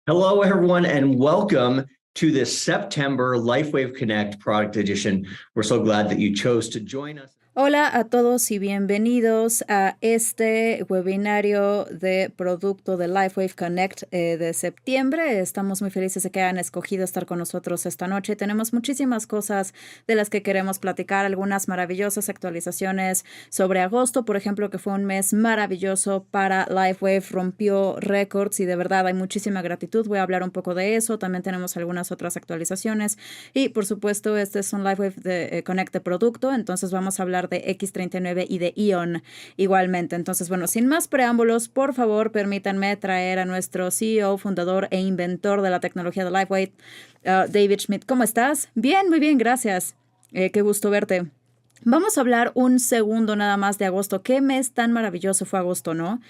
Hello, everyone, and welcome to this September LifeWave Connect Product Edition. We're so glad that you chose to join us. Hola a todos y bienvenidos a este webinario de producto de LifeWave Connect de septiembre. Estamos muy felices de que hayan escogido estar con nosotros esta noche. Tenemos muchísimas cosas de las que queremos platicar, algunas maravillosas actualizaciones sobre agosto, por ejemplo, que fue un mes maravilloso para LifeWave, rompió récords y de verdad hay muchísima gratitud. Voy a hablar un poco de eso. También tenemos algunas otras actualizaciones y, por supuesto, este es un LifeWave de Connect de producto, entonces vamos a hablar de X39 y de Ion igualmente. Entonces, bueno, sin más preámbulos, por favor, permítanme traer a nuestro CEO, fundador e inventor de la tecnología de LifeWave, David Schmidt. ¿Cómo estás? Bien, muy bien, gracias. Qué gusto verte. Vamos a hablar un segundo nada más de agosto. Qué mes tan maravilloso fue agosto, ¿no?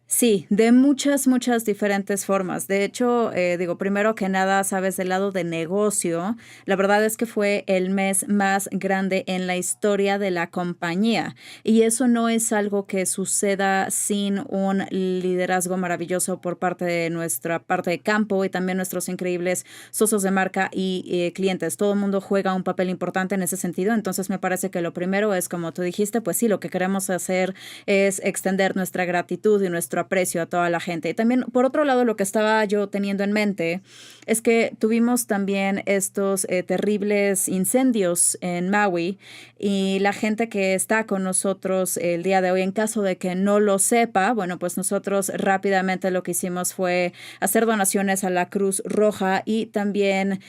Sí, de muchas, muchas diferentes formas. De hecho, primero que nada, sabes, del lado de negocio, la verdad es que fue el mes más grande en la historia de la compañía. Y eso no es algo que suceda sin un liderazgo maravilloso por parte de nuestra parte de campo y también nuestros increíbles socios de marca y clientes. Todo el mundo juega un papel importante en ese sentido. Entonces, me parece que lo primero es, como tú dijiste, pues sí, lo que queremos hacer es extender nuestra gratitud y nuestro aprecio a toda la gente. Y también, por otro lado, lo que estaba yo teniendo en mente es que tuvimos también estos terribles incendios en Maui y la gente que está con nosotros el día de hoy, en caso de que no lo sepa, bueno, pues nosotros rápidamente lo que hicimos fue hacer donaciones a la Cruz Roja y también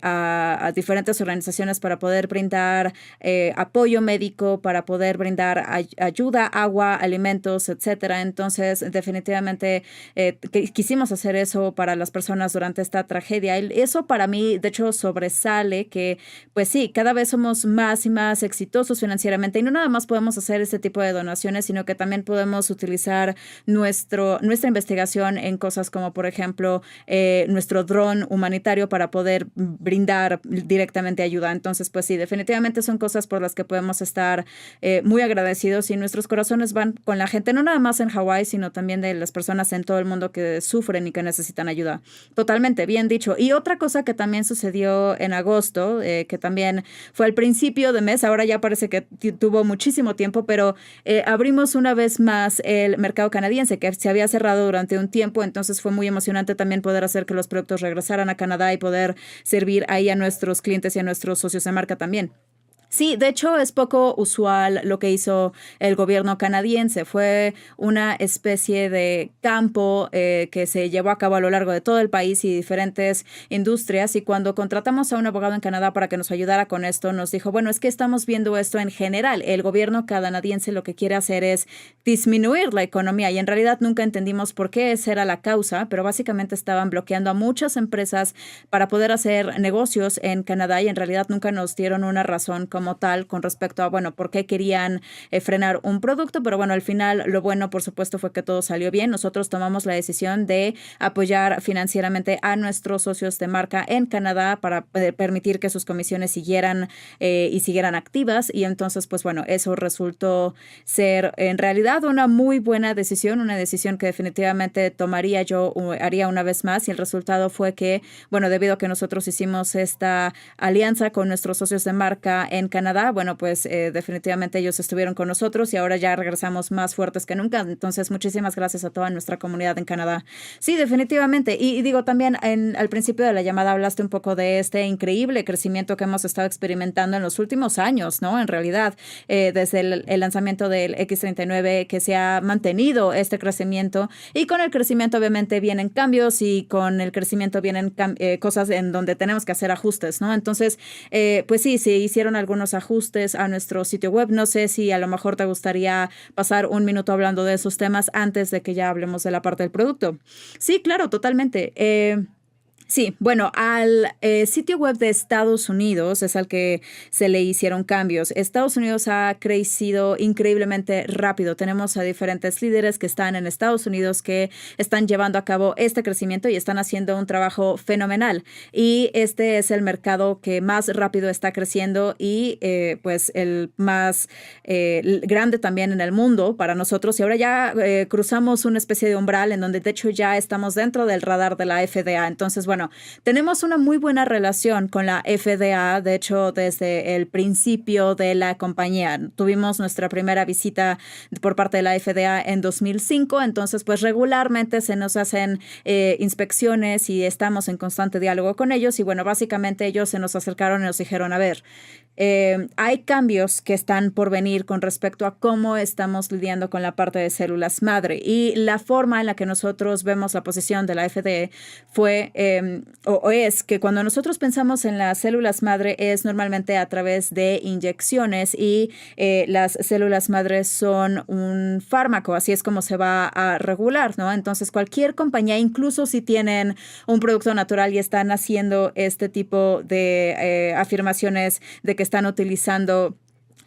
a diferentes organizaciones para poder brindar apoyo médico, para poder brindar ayuda, agua, alimentos, etcétera. Entonces, definitivamente quisimos hacer eso para las personas durante esta tragedia. Y eso para mí, de hecho, sobresale que, pues sí, cada vez somos más y más exitosos financieramente y no nada más podemos hacer este tipo de donaciones, sino que también podemos utilizar nuestra investigación en cosas como, por ejemplo, nuestro dron humanitario para poder brindar directamente ayuda. Entonces, pues sí, definitivamente son cosas por las que podemos estar muy agradecidos y nuestros corazones van con la gente, no nada más en Hawái, sino también de las personas en todo el mundo que sufren y que necesitan ayuda. Totalmente, bien dicho. Y otra cosa que también sucedió en agosto, que también fue al principio de mes, ahora ya parece que tuvo muchísimo tiempo, pero abrimos una vez más el mercado canadiense, que se había cerrado durante un tiempo, entonces fue muy emocionante también poder hacer que los productos regresaran a Canadá y poder servir ahí a nuestros clientes y a nuestros socios de marca también. Sí, de hecho es poco usual lo que hizo el gobierno canadiense. Fue una especie de campo que se llevó a cabo a lo largo de todo el país y diferentes industrias. Y cuando contratamos a un abogado en Canadá para que nos ayudara con esto, nos dijo, bueno, es que estamos viendo esto en general. El gobierno canadiense lo que quiere hacer es disminuir la economía y en realidad nunca entendimos por qué esa era la causa, pero básicamente estaban bloqueando a muchas empresas para poder hacer negocios en Canadá y en realidad nunca nos dieron una razón como tal con respecto a, bueno, por qué querían frenar un producto, pero bueno, al final lo bueno, por supuesto, fue que todo salió bien. Nosotros tomamos la decisión de apoyar financieramente a nuestros socios de marca en Canadá para permitir que sus comisiones siguieran y siguieran activas y entonces, pues bueno, eso resultó ser en realidad una muy buena decisión, una decisión que definitivamente tomaría yo, haría una vez más y el resultado fue que, bueno, debido a que nosotros hicimos esta alianza con nuestros socios de marca en Canadá, bueno, pues definitivamente ellos estuvieron con nosotros y ahora ya regresamos más fuertes que nunca. Entonces, muchísimas gracias a toda nuestra comunidad en Canadá. Sí, definitivamente. Y digo, también al principio de la llamada hablaste un poco de este increíble crecimiento que hemos estado experimentando en los últimos años, ¿no? En realidad, desde el lanzamiento del X39 que se ha mantenido este crecimiento y con el crecimiento obviamente vienen cambios y con el crecimiento vienen cosas en donde tenemos que hacer ajustes, ¿no? Entonces, pues sí, se hicieron algunos ajustes a nuestro sitio web. No sé si a lo mejor te gustaría pasar un minuto hablando de esos temas antes de que ya hablemos de la parte del producto. Sí, claro, totalmente. Sí, bueno, al sitio web de Estados Unidos es al que se le hicieron cambios. Estados Unidos ha crecido increíblemente rápido. Tenemos a diferentes líderes que están en Estados Unidos que están llevando a cabo este crecimiento y están haciendo un trabajo fenomenal. Y este es el mercado que más rápido está creciendo y pues el más grande también en el mundo para nosotros. Y ahora ya cruzamos una especie de umbral en donde de hecho ya estamos dentro del radar de la FDA. Entonces, bueno, tenemos una muy buena relación con la FDA, de hecho, desde el principio de la compañía. Tuvimos nuestra primera visita por parte de la FDA en 2005, entonces pues regularmente se nos hacen inspecciones y estamos en constante diálogo con ellos y bueno, básicamente ellos se nos acercaron y nos dijeron, a ver, hay cambios que están por venir con respecto a cómo estamos lidiando con la parte de células madre y la forma en la que nosotros vemos la posición de la FDA fue o es que cuando nosotros pensamos en las células madre es normalmente a través de inyecciones y las células madres son un fármaco, así es como se va a regular, ¿no? Entonces cualquier compañía, incluso si tienen un producto natural y están haciendo este tipo de afirmaciones de que están utilizando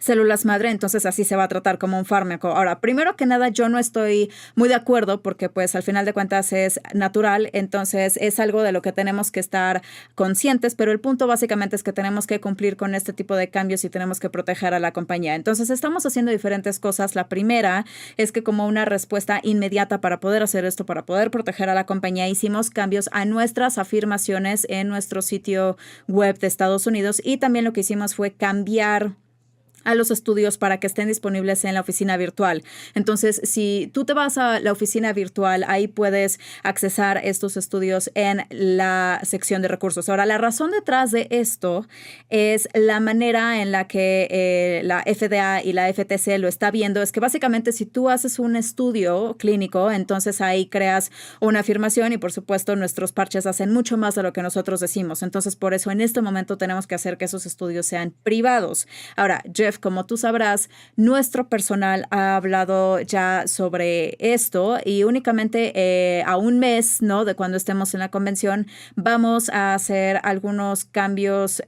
células madre, entonces así se va a tratar como un fármaco. Ahora, primero que nada, yo no estoy muy de acuerdo porque pues al final de cuentas es natural, entonces es algo de lo que tenemos que estar conscientes, pero el punto básicamente es que tenemos que cumplir con este tipo de cambios y tenemos que proteger a la compañía. Entonces estamos haciendo diferentes cosas. La primera es que como una respuesta inmediata para poder hacer esto, para poder proteger a la compañía, hicimos cambios a nuestras afirmaciones en nuestro sitio web de Estados Unidos y también lo que hicimos fue cambiar a los estudios para que estén disponibles en la oficina virtual. Entonces, si tú te vas a la oficina virtual, ahí puedes accesar estos estudios en la sección de recursos. Ahora, la razón detrás de esto es la manera en la que la FDA y la FTC lo está viendo. Es que básicamente si tú haces un estudio clínico, entonces ahí creas una afirmación y por supuesto nuestros parches hacen mucho más de lo que nosotros decimos. Entonces, por eso en este momento tenemos que hacer que esos estudios sean privados. Ahora, Jeff, como tú sabrás, nuestro personal ha hablado ya sobre esto y únicamente a un mes, ¿no?, de cuando estemos en la convención, vamos a hacer algunos cambios,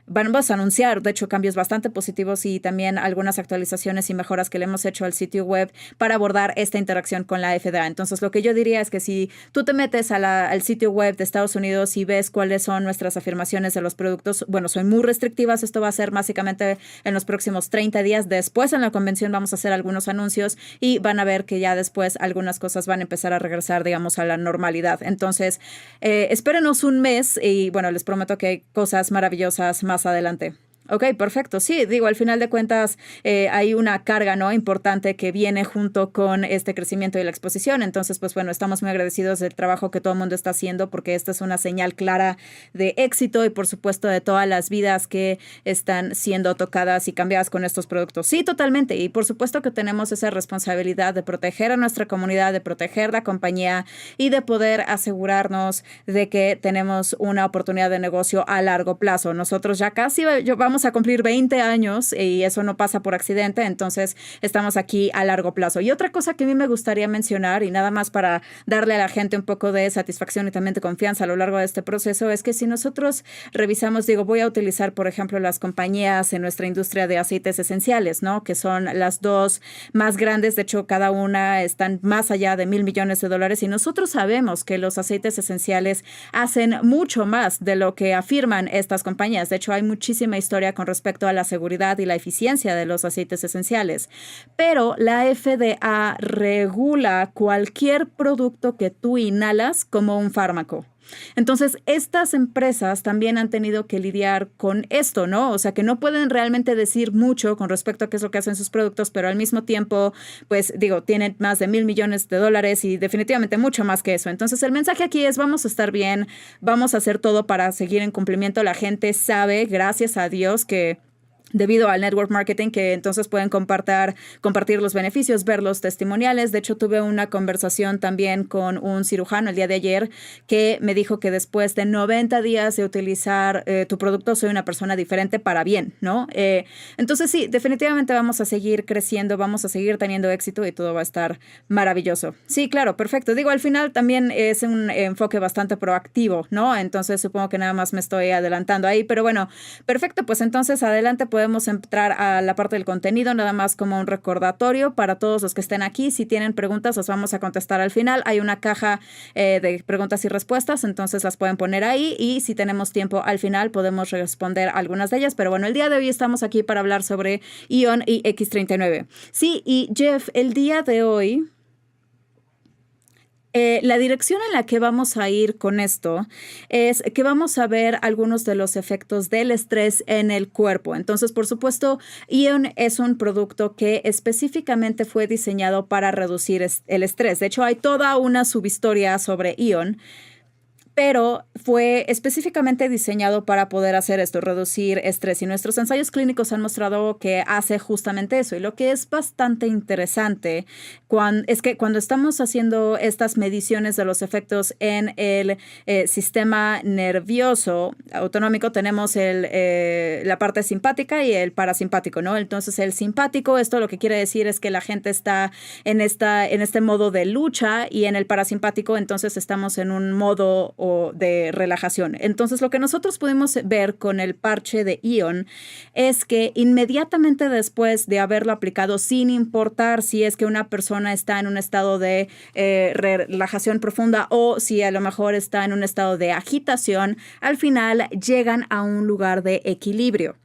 vamos a anunciar, de hecho, cambios bastante positivos y también algunas actualizaciones y mejoras que le hemos hecho al sitio web para abordar esta interacción con la FDA. Entonces, lo que yo diría es que si tú te metes al sitio web de Estados Unidos y ves cuáles son nuestras afirmaciones de los productos, bueno, son muy restrictivas. Esto va a ser básicamente en los próximos 30 días. Después en la convención vamos a hacer algunos anuncios y van a ver que ya después algunas cosas van a empezar a regresar, digamos, a la normalidad. Entonces, espérenos un mes y bueno, les prometo que hay cosas maravillosas más adelante. Ok, perfecto. Sí, digo, al final de cuentas hay una carga, ¿no?, importante que viene junto con este crecimiento y la exposición. Entonces, pues bueno, estamos muy agradecidos del trabajo que todo el mundo está haciendo porque esta es una señal clara de éxito y por supuesto de todas las vidas que están siendo tocadas y cambiadas con estos productos. Sí, totalmente. Y por supuesto que tenemos esa responsabilidad de proteger a nuestra comunidad, de proteger la compañía y de poder asegurarnos de que tenemos una oportunidad de negocio a largo plazo. Nosotros ya casi vamos a cumplir 20 años y eso no pasa por accidente, entonces estamos aquí a largo plazo. Y otra cosa que a mí me gustaría mencionar y nada más para darle a la gente un poco de satisfacción y también de confianza a lo largo de este proceso es que si nosotros revisamos, digo, voy a utilizar por ejemplo las compañías en nuestra industria de aceites esenciales, ¿no?, que son las dos más grandes, de hecho cada una están más allá de $1,000 millones y nosotros sabemos que los aceites esenciales hacen mucho más de lo que afirman estas compañías. De hecho hay muchísima historia con respecto a la seguridad y la eficiencia de los aceites esenciales. Pero la FDA regula cualquier producto que tú inhalas como un fármaco. Entonces, estas empresas también han tenido que lidiar con esto, ¿no? O sea, que no pueden realmente decir mucho con respecto a qué es lo que hacen sus productos, pero al mismo tiempo, pues digo, tienen más de $1,000 millones y definitivamente mucho más que eso. Entonces, el mensaje aquí es vamos a estar bien, vamos a hacer todo para seguir en cumplimiento. La gente sabe, gracias a Dios, que debido al network marketing, que entonces pueden compartir los beneficios, ver los testimoniales. De hecho, tuve una conversación también con un cirujano el día de ayer que me dijo que después de 90 días de utilizar tu producto, soy una persona diferente para bien, ¿no? Entonces sí, definitivamente vamos a seguir creciendo, vamos a seguir teniendo éxito y todo va a estar maravilloso. Sí, claro, perfecto. Digo, al final también es un enfoque bastante proactivo, ¿no? Entonces supongo que nada más me estoy adelantando ahí, pero bueno, perfecto, pues entonces adelante podemos entrar a la parte del contenido, nada más como un recordatorio para todos los que estén aquí. Si tienen preguntas, las vamos a contestar al final. Hay una caja de preguntas y respuestas, entonces las pueden poner ahí y si tenemos tiempo al final podemos responder algunas de ellas. Pero bueno, el día de hoy estamos aquí para hablar sobre Ion y X39. Sí, y Jeff, el día de hoy... la dirección en la que vamos a ir con esto es que vamos a ver algunos de los efectos del estrés en el cuerpo. Entonces, por supuesto, Ion es un producto que específicamente fue diseñado para reducir el estrés. De hecho, hay toda una subhistoria sobre Ion, pero fue específicamente diseñado para poder hacer esto, reducir estrés. Y nuestros ensayos clínicos han mostrado que hace justamente eso. Y lo que es bastante interesante es que cuando estamos haciendo estas mediciones de los efectos en el sistema nervioso autonómico, tenemos la parte simpática y el parasimpático, ¿no? Entonces, el simpático, esto lo que quiere decir es que la gente está en este modo de lucha, y en el parasimpático, entonces estamos en un modo de relajación. Entonces, lo que nosotros pudimos ver con el parche de Ion es que inmediatamente después de haberlo aplicado, sin importar si es que una persona está en un estado de relajación profunda o si a lo mejor está en un estado de agitación, al final llegan a un lugar de equilibrio.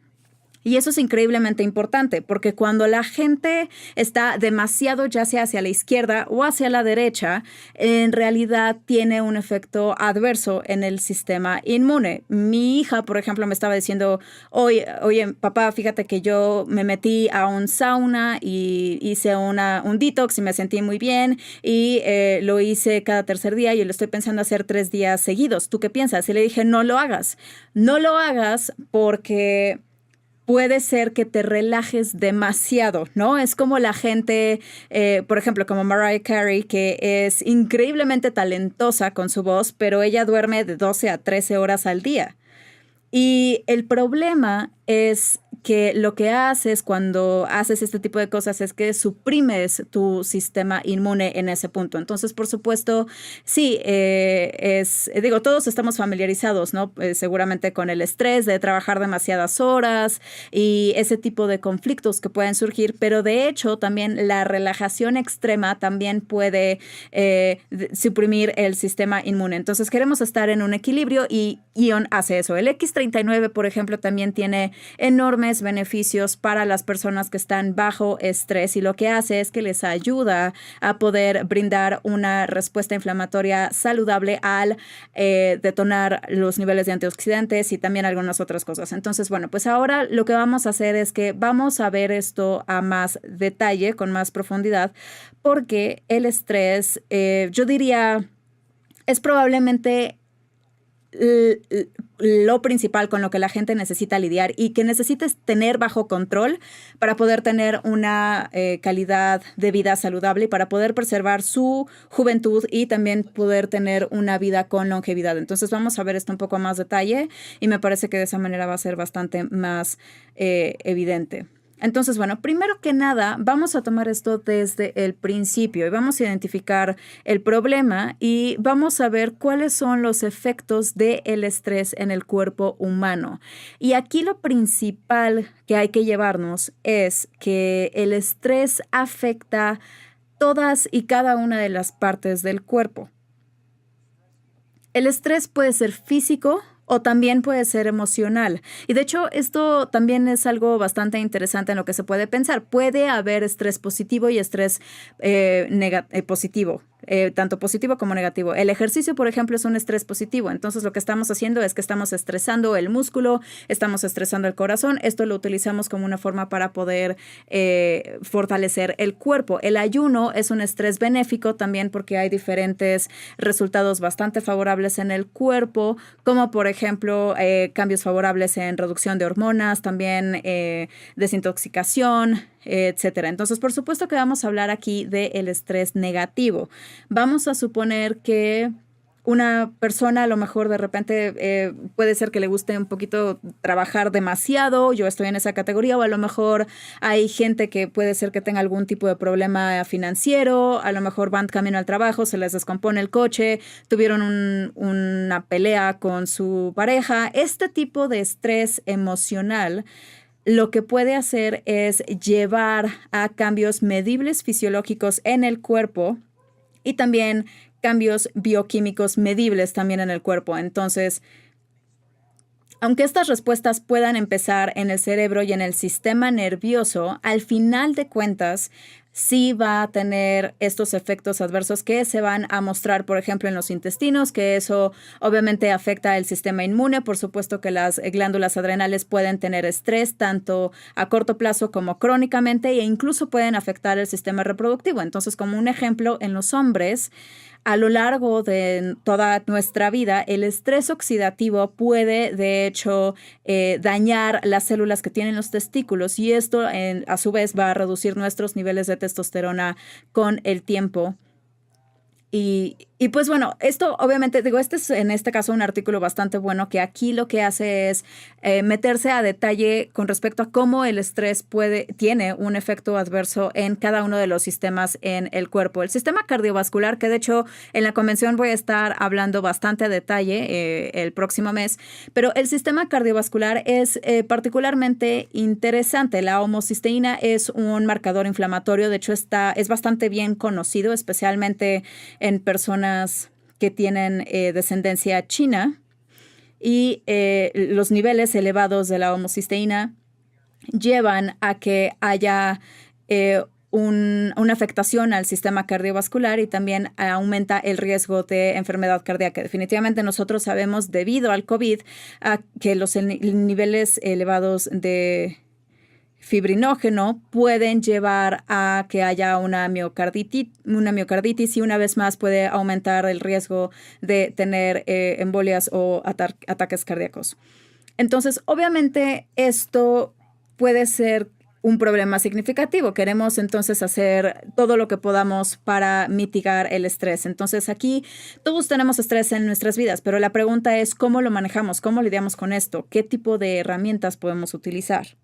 Y eso es increíblemente importante, porque cuando la gente está demasiado ya sea hacia la izquierda o hacia la derecha, en realidad tiene un efecto adverso en el sistema inmune. Mi hija, por ejemplo, me estaba diciendo, oye, papá, fíjate que yo me metí a un sauna y hice un detox y me sentí muy bien, y lo hice cada tercer día y lo estoy pensando hacer 3 días seguidos. ¿Tú qué piensas? Y le dije, no lo hagas. No lo hagas porque... puede ser que te relajes demasiado, ¿no? Es como la gente, por ejemplo, como Mariah Carey, que es increíblemente talentosa con su voz, pero ella duerme de 12 a 13 horas al día. Y el problema es que lo que haces cuando haces este tipo de cosas es que suprimes tu sistema inmune en ese punto. Entonces, por supuesto, sí, digo, todos estamos familiarizados, ¿no? Seguramente con el estrés de trabajar demasiadas horas y ese tipo de conflictos que pueden surgir, pero de hecho también la relajación extrema también puede suprimir el sistema inmune. Entonces, queremos estar en un equilibrio y Ion hace eso. El X39, por ejemplo, también tiene enormes beneficios para las personas que están bajo estrés, y lo que hace es que les ayuda a poder brindar una respuesta inflamatoria saludable al detonar los niveles de antioxidantes y también algunas otras cosas. Entonces, bueno, pues ahora lo que vamos a hacer es que vamos a ver esto a más detalle, con más profundidad, porque el estrés, yo diría, es probablemente lo principal con lo que la gente necesita lidiar y que necesites tener bajo control para poder tener una calidad de vida saludable y para poder preservar su juventud y también poder tener una vida con longevidad. Entonces vamos a ver esto un poco más detalle y me parece que de esa manera va a ser bastante más evidente. Entonces, bueno, primero que nada, vamos a tomar esto desde el principio y vamos a identificar el problema y vamos a ver cuáles son los efectos del estrés en el cuerpo humano. Y aquí lo principal que hay que llevarnos es que el estrés afecta todas y cada una de las partes del cuerpo. El estrés puede ser físico o también puede ser emocional. Y de hecho, esto también es algo bastante interesante en lo que se puede pensar. Puede haber estrés positivo y estrés positivo. Tanto positivo como negativo. El ejercicio, por ejemplo, es un estrés positivo. Entonces, lo que estamos haciendo es que estamos estresando el músculo, estamos estresando el corazón. Esto lo utilizamos como una forma para poder fortalecer el cuerpo. El ayuno es un estrés benéfico también porque hay diferentes resultados bastante favorables en el cuerpo, como por ejemplo ejemplo, cambios favorables en reducción de hormonas, también desintoxicación, etcétera. Entonces, por supuesto que vamos a hablar aquí del estrés negativo. Vamos a suponer que una persona a lo mejor de repente puede ser que le guste un poquito trabajar demasiado, yo estoy en esa categoría, o a lo mejor hay gente que puede ser que tenga algún tipo de problema financiero, a lo mejor van camino al trabajo, se les descompone el coche, tuvieron una pelea con su pareja. Este tipo de estrés emocional lo que puede hacer es llevar a cambios medibles fisiológicos en el cuerpo y también cambios bioquímicos medibles también en el cuerpo. Entonces, aunque estas respuestas puedan empezar en el cerebro y en el sistema nervioso, al final de cuentas, sí va a tener estos efectos adversos que se van a mostrar, por ejemplo, en los intestinos, que eso obviamente afecta el sistema inmune. Por supuesto que las glándulas adrenales pueden tener estrés tanto a corto plazo como crónicamente e incluso pueden afectar el sistema reproductivo. Entonces, como un ejemplo, en los hombres, a lo largo de toda nuestra vida, el estrés oxidativo puede, de hecho, dañar las células que tienen los testículos y esto, a su vez, va a reducir nuestros niveles de testosterona con el tiempo. Y pues bueno, esto obviamente, digo, este es en este caso un artículo bastante bueno que aquí lo que hace es meterse a detalle con respecto a cómo el estrés tiene un efecto adverso en cada uno de los sistemas en el cuerpo. El sistema cardiovascular, que de hecho en la convención voy a estar hablando bastante a detalle el próximo mes, pero el sistema cardiovascular es particularmente interesante. La homocisteína es un marcador inflamatorio, de hecho es bastante bien conocido, especialmente en personas que tienen descendencia china y los niveles elevados de la homocisteína llevan a que haya una afectación al sistema cardiovascular y también aumenta el riesgo de enfermedad cardíaca. Definitivamente nosotros sabemos debido al COVID que los niveles elevados de fibrinógeno pueden llevar a que haya una miocarditis y una vez más puede aumentar el riesgo de tener embolias o ataques cardíacos. Entonces, obviamente, esto puede ser un problema significativo. Queremos entonces hacer todo lo que podamos para mitigar el estrés. Entonces, aquí todos tenemos estrés en nuestras vidas, pero la pregunta es cómo lo manejamos, cómo lidiamos con esto, qué tipo de herramientas podemos utilizar.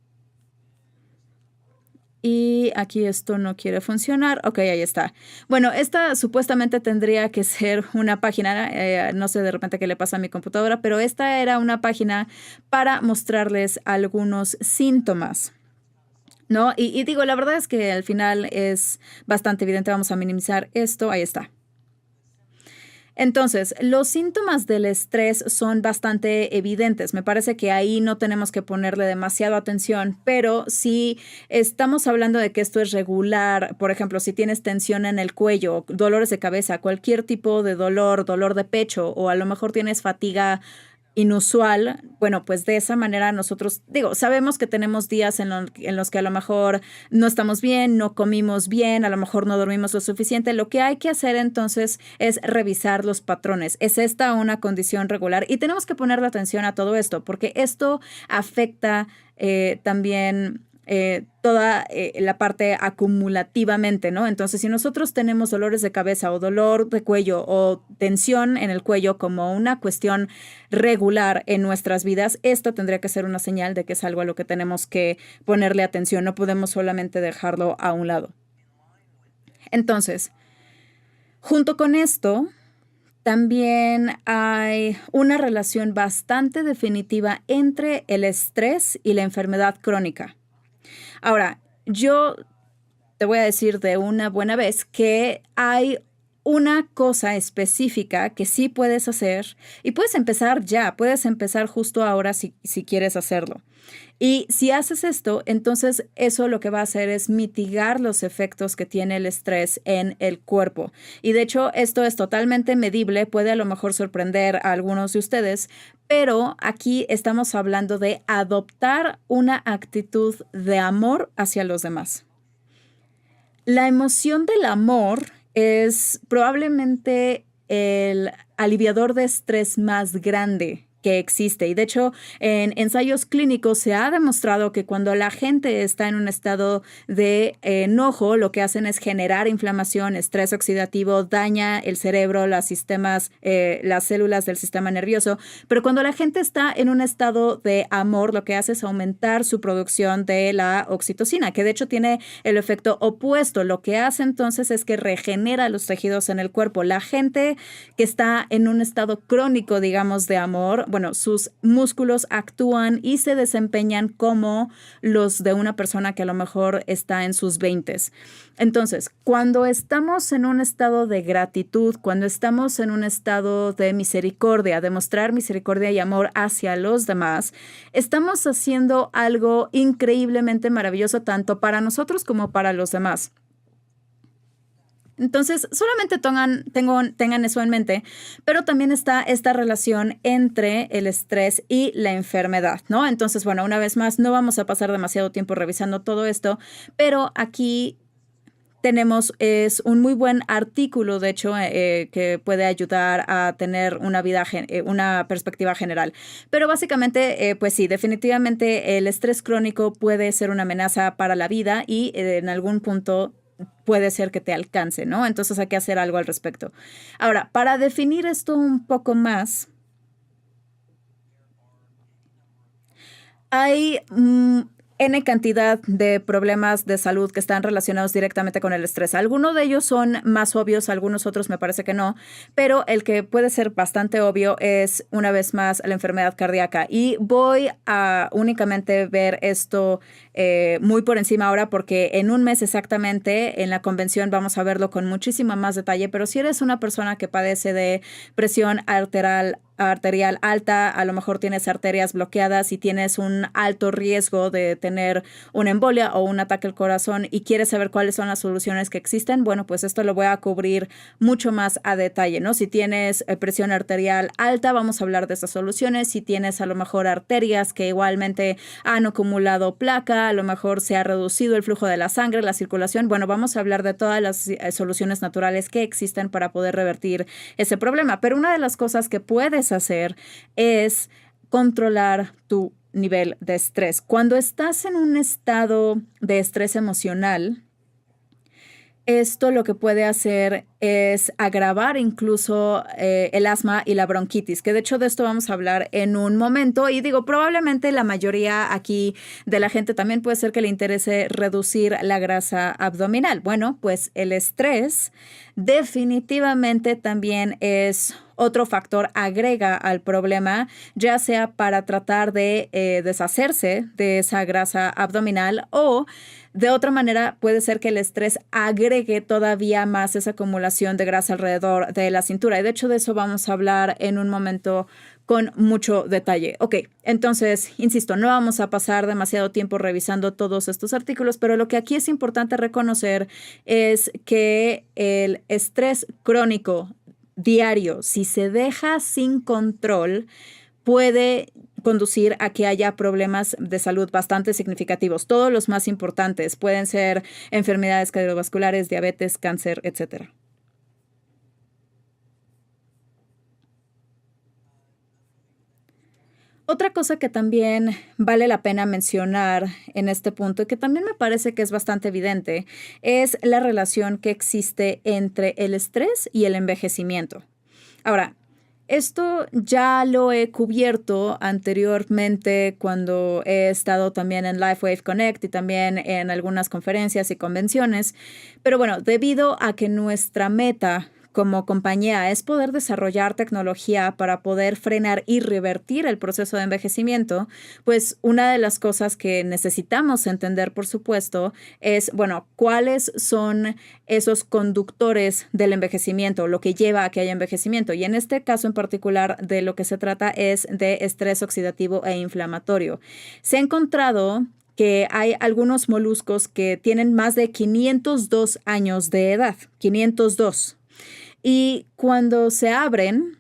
Y aquí esto no quiere funcionar. Ok, ahí está. Bueno, esta supuestamente tendría que ser una página, no sé de repente qué le pasa a mi computadora, pero esta era una página para mostrarles algunos síntomas, ¿no? Y digo, la verdad es que al final es bastante evidente. Vamos a minimizar esto. Ahí está. Entonces, los síntomas del estrés son bastante evidentes. Me parece que ahí no tenemos que ponerle demasiada atención, pero si estamos hablando de que esto es regular, por ejemplo, si tienes tensión en el cuello, dolores de cabeza, cualquier tipo de dolor de pecho, o a lo mejor tienes fatiga inusual, bueno, pues de esa manera nosotros, digo, sabemos que tenemos días en los que a lo mejor no estamos bien, no comimos bien, a lo mejor no dormimos lo suficiente. Lo que hay que hacer entonces es revisar los patrones. ¿Es esta una condición regular? Y tenemos que ponerle atención a todo esto, porque esto afecta también toda la parte acumulativamente, ¿no? Entonces, si nosotros tenemos dolores de cabeza o dolor de cuello o tensión en el cuello como una cuestión regular en nuestras vidas, esto tendría que ser una señal de que es algo a lo que tenemos que ponerle atención. No podemos solamente dejarlo a un lado. Entonces, junto con esto, también hay una relación bastante definitiva entre el estrés y la enfermedad crónica. Ahora, yo te voy a decir de una buena vez que hay una cosa específica que sí puedes hacer y puedes empezar ya, puedes empezar justo ahora si quieres hacerlo. Y si haces esto, entonces eso lo que va a hacer es mitigar los efectos que tiene el estrés en el cuerpo. Y de hecho, esto es totalmente medible, puede a lo mejor sorprender a algunos de ustedes, pero aquí estamos hablando de adoptar una actitud de amor hacia los demás. La emoción del amor es probablemente el aliviador de estrés más grande que existe. Y de hecho, en ensayos clínicos se ha demostrado que cuando la gente está en un estado de enojo, lo que hacen es generar inflamación, estrés oxidativo, daña el cerebro, los sistemas, las células del sistema nervioso. Pero cuando la gente está en un estado de amor, lo que hace es aumentar su producción de la oxitocina, que de hecho tiene el efecto opuesto. Lo que hace entonces es que regenera los tejidos en el cuerpo. La gente que está en un estado crónico, digamos, de amor, bueno, sus músculos actúan y se desempeñan como los de una persona que a lo mejor está en sus 20s. Entonces, cuando estamos en un estado de gratitud, cuando estamos en un estado de misericordia, de mostrar misericordia y amor hacia los demás, estamos haciendo algo increíblemente maravilloso tanto para nosotros como para los demás. Entonces, solamente tengan eso en mente, pero también está esta relación entre el estrés y la enfermedad, ¿no? Entonces, bueno, una vez más, no vamos a pasar demasiado tiempo revisando todo esto, pero aquí tenemos es un muy buen artículo, de hecho, que puede ayudar a tener una perspectiva general. Pero básicamente, pues sí, definitivamente el estrés crónico puede ser una amenaza para la vida y en algún punto puede ser que te alcance, ¿no? Entonces hay que hacer algo al respecto. Ahora, para definir esto un poco más, hay N cantidad de problemas de salud que están relacionados directamente con el estrés. Algunos de ellos son más obvios, algunos otros me parece que no, pero el que puede ser bastante obvio es, una vez más, la enfermedad cardíaca. Y voy a únicamente ver esto muy por encima ahora porque en un mes exactamente en la convención vamos a verlo con muchísimo más detalle, pero si eres una persona que padece de presión arterial alta, a lo mejor tienes arterias bloqueadas y tienes un alto riesgo de tener una embolia o un ataque al corazón y quieres saber cuáles son las soluciones que existen, bueno, pues esto lo voy a cubrir mucho más a detalle, ¿no? Si tienes presión arterial alta, vamos a hablar de estas soluciones. Si tienes a lo mejor arterias que igualmente han acumulado placa, a lo mejor se ha reducido el flujo de la sangre, la circulación, bueno, vamos a hablar de todas las soluciones naturales que existen para poder revertir ese problema. Pero una de las cosas que puedes hacer es controlar tu nivel de estrés. Cuando estás en un estado de estrés emocional, esto lo que puede hacer es agravar incluso el asma y la bronquitis, que de hecho de esto vamos a hablar en un momento. Y digo, probablemente la mayoría aquí de la gente también puede ser que le interese reducir la grasa abdominal. Bueno, pues el estrés definitivamente también es otro factor, agrega al problema, ya sea para tratar de deshacerse de esa grasa abdominal o de otra manera puede ser que el estrés agregue todavía más esa acumulación de grasa alrededor de la cintura. Y de hecho de eso vamos a hablar en un momento con mucho detalle. Ok, entonces, insisto, no vamos a pasar demasiado tiempo revisando todos estos artículos, pero lo que aquí es importante reconocer es que el estrés crónico diario, si se deja sin control, puede conducir a que haya problemas de salud bastante significativos. Todos los más importantes pueden ser enfermedades cardiovasculares, diabetes, cáncer, etcétera. Otra cosa que también vale la pena mencionar en este punto y que también me parece que es bastante evidente es la relación que existe entre el estrés y el envejecimiento. Ahora, esto ya lo he cubierto anteriormente cuando he estado también en LifeWave Connect y también en algunas conferencias y convenciones, pero bueno, debido a que nuestra meta como compañía es poder desarrollar tecnología para poder frenar y revertir el proceso de envejecimiento, pues una de las cosas que necesitamos entender, por supuesto, es, bueno, cuáles son esos conductores del envejecimiento, lo que lleva a que haya envejecimiento. Y en este caso en particular de lo que se trata es de estrés oxidativo e inflamatorio. Se ha encontrado que hay algunos moluscos que tienen más de 502 años de edad, 502. Y cuando se abren,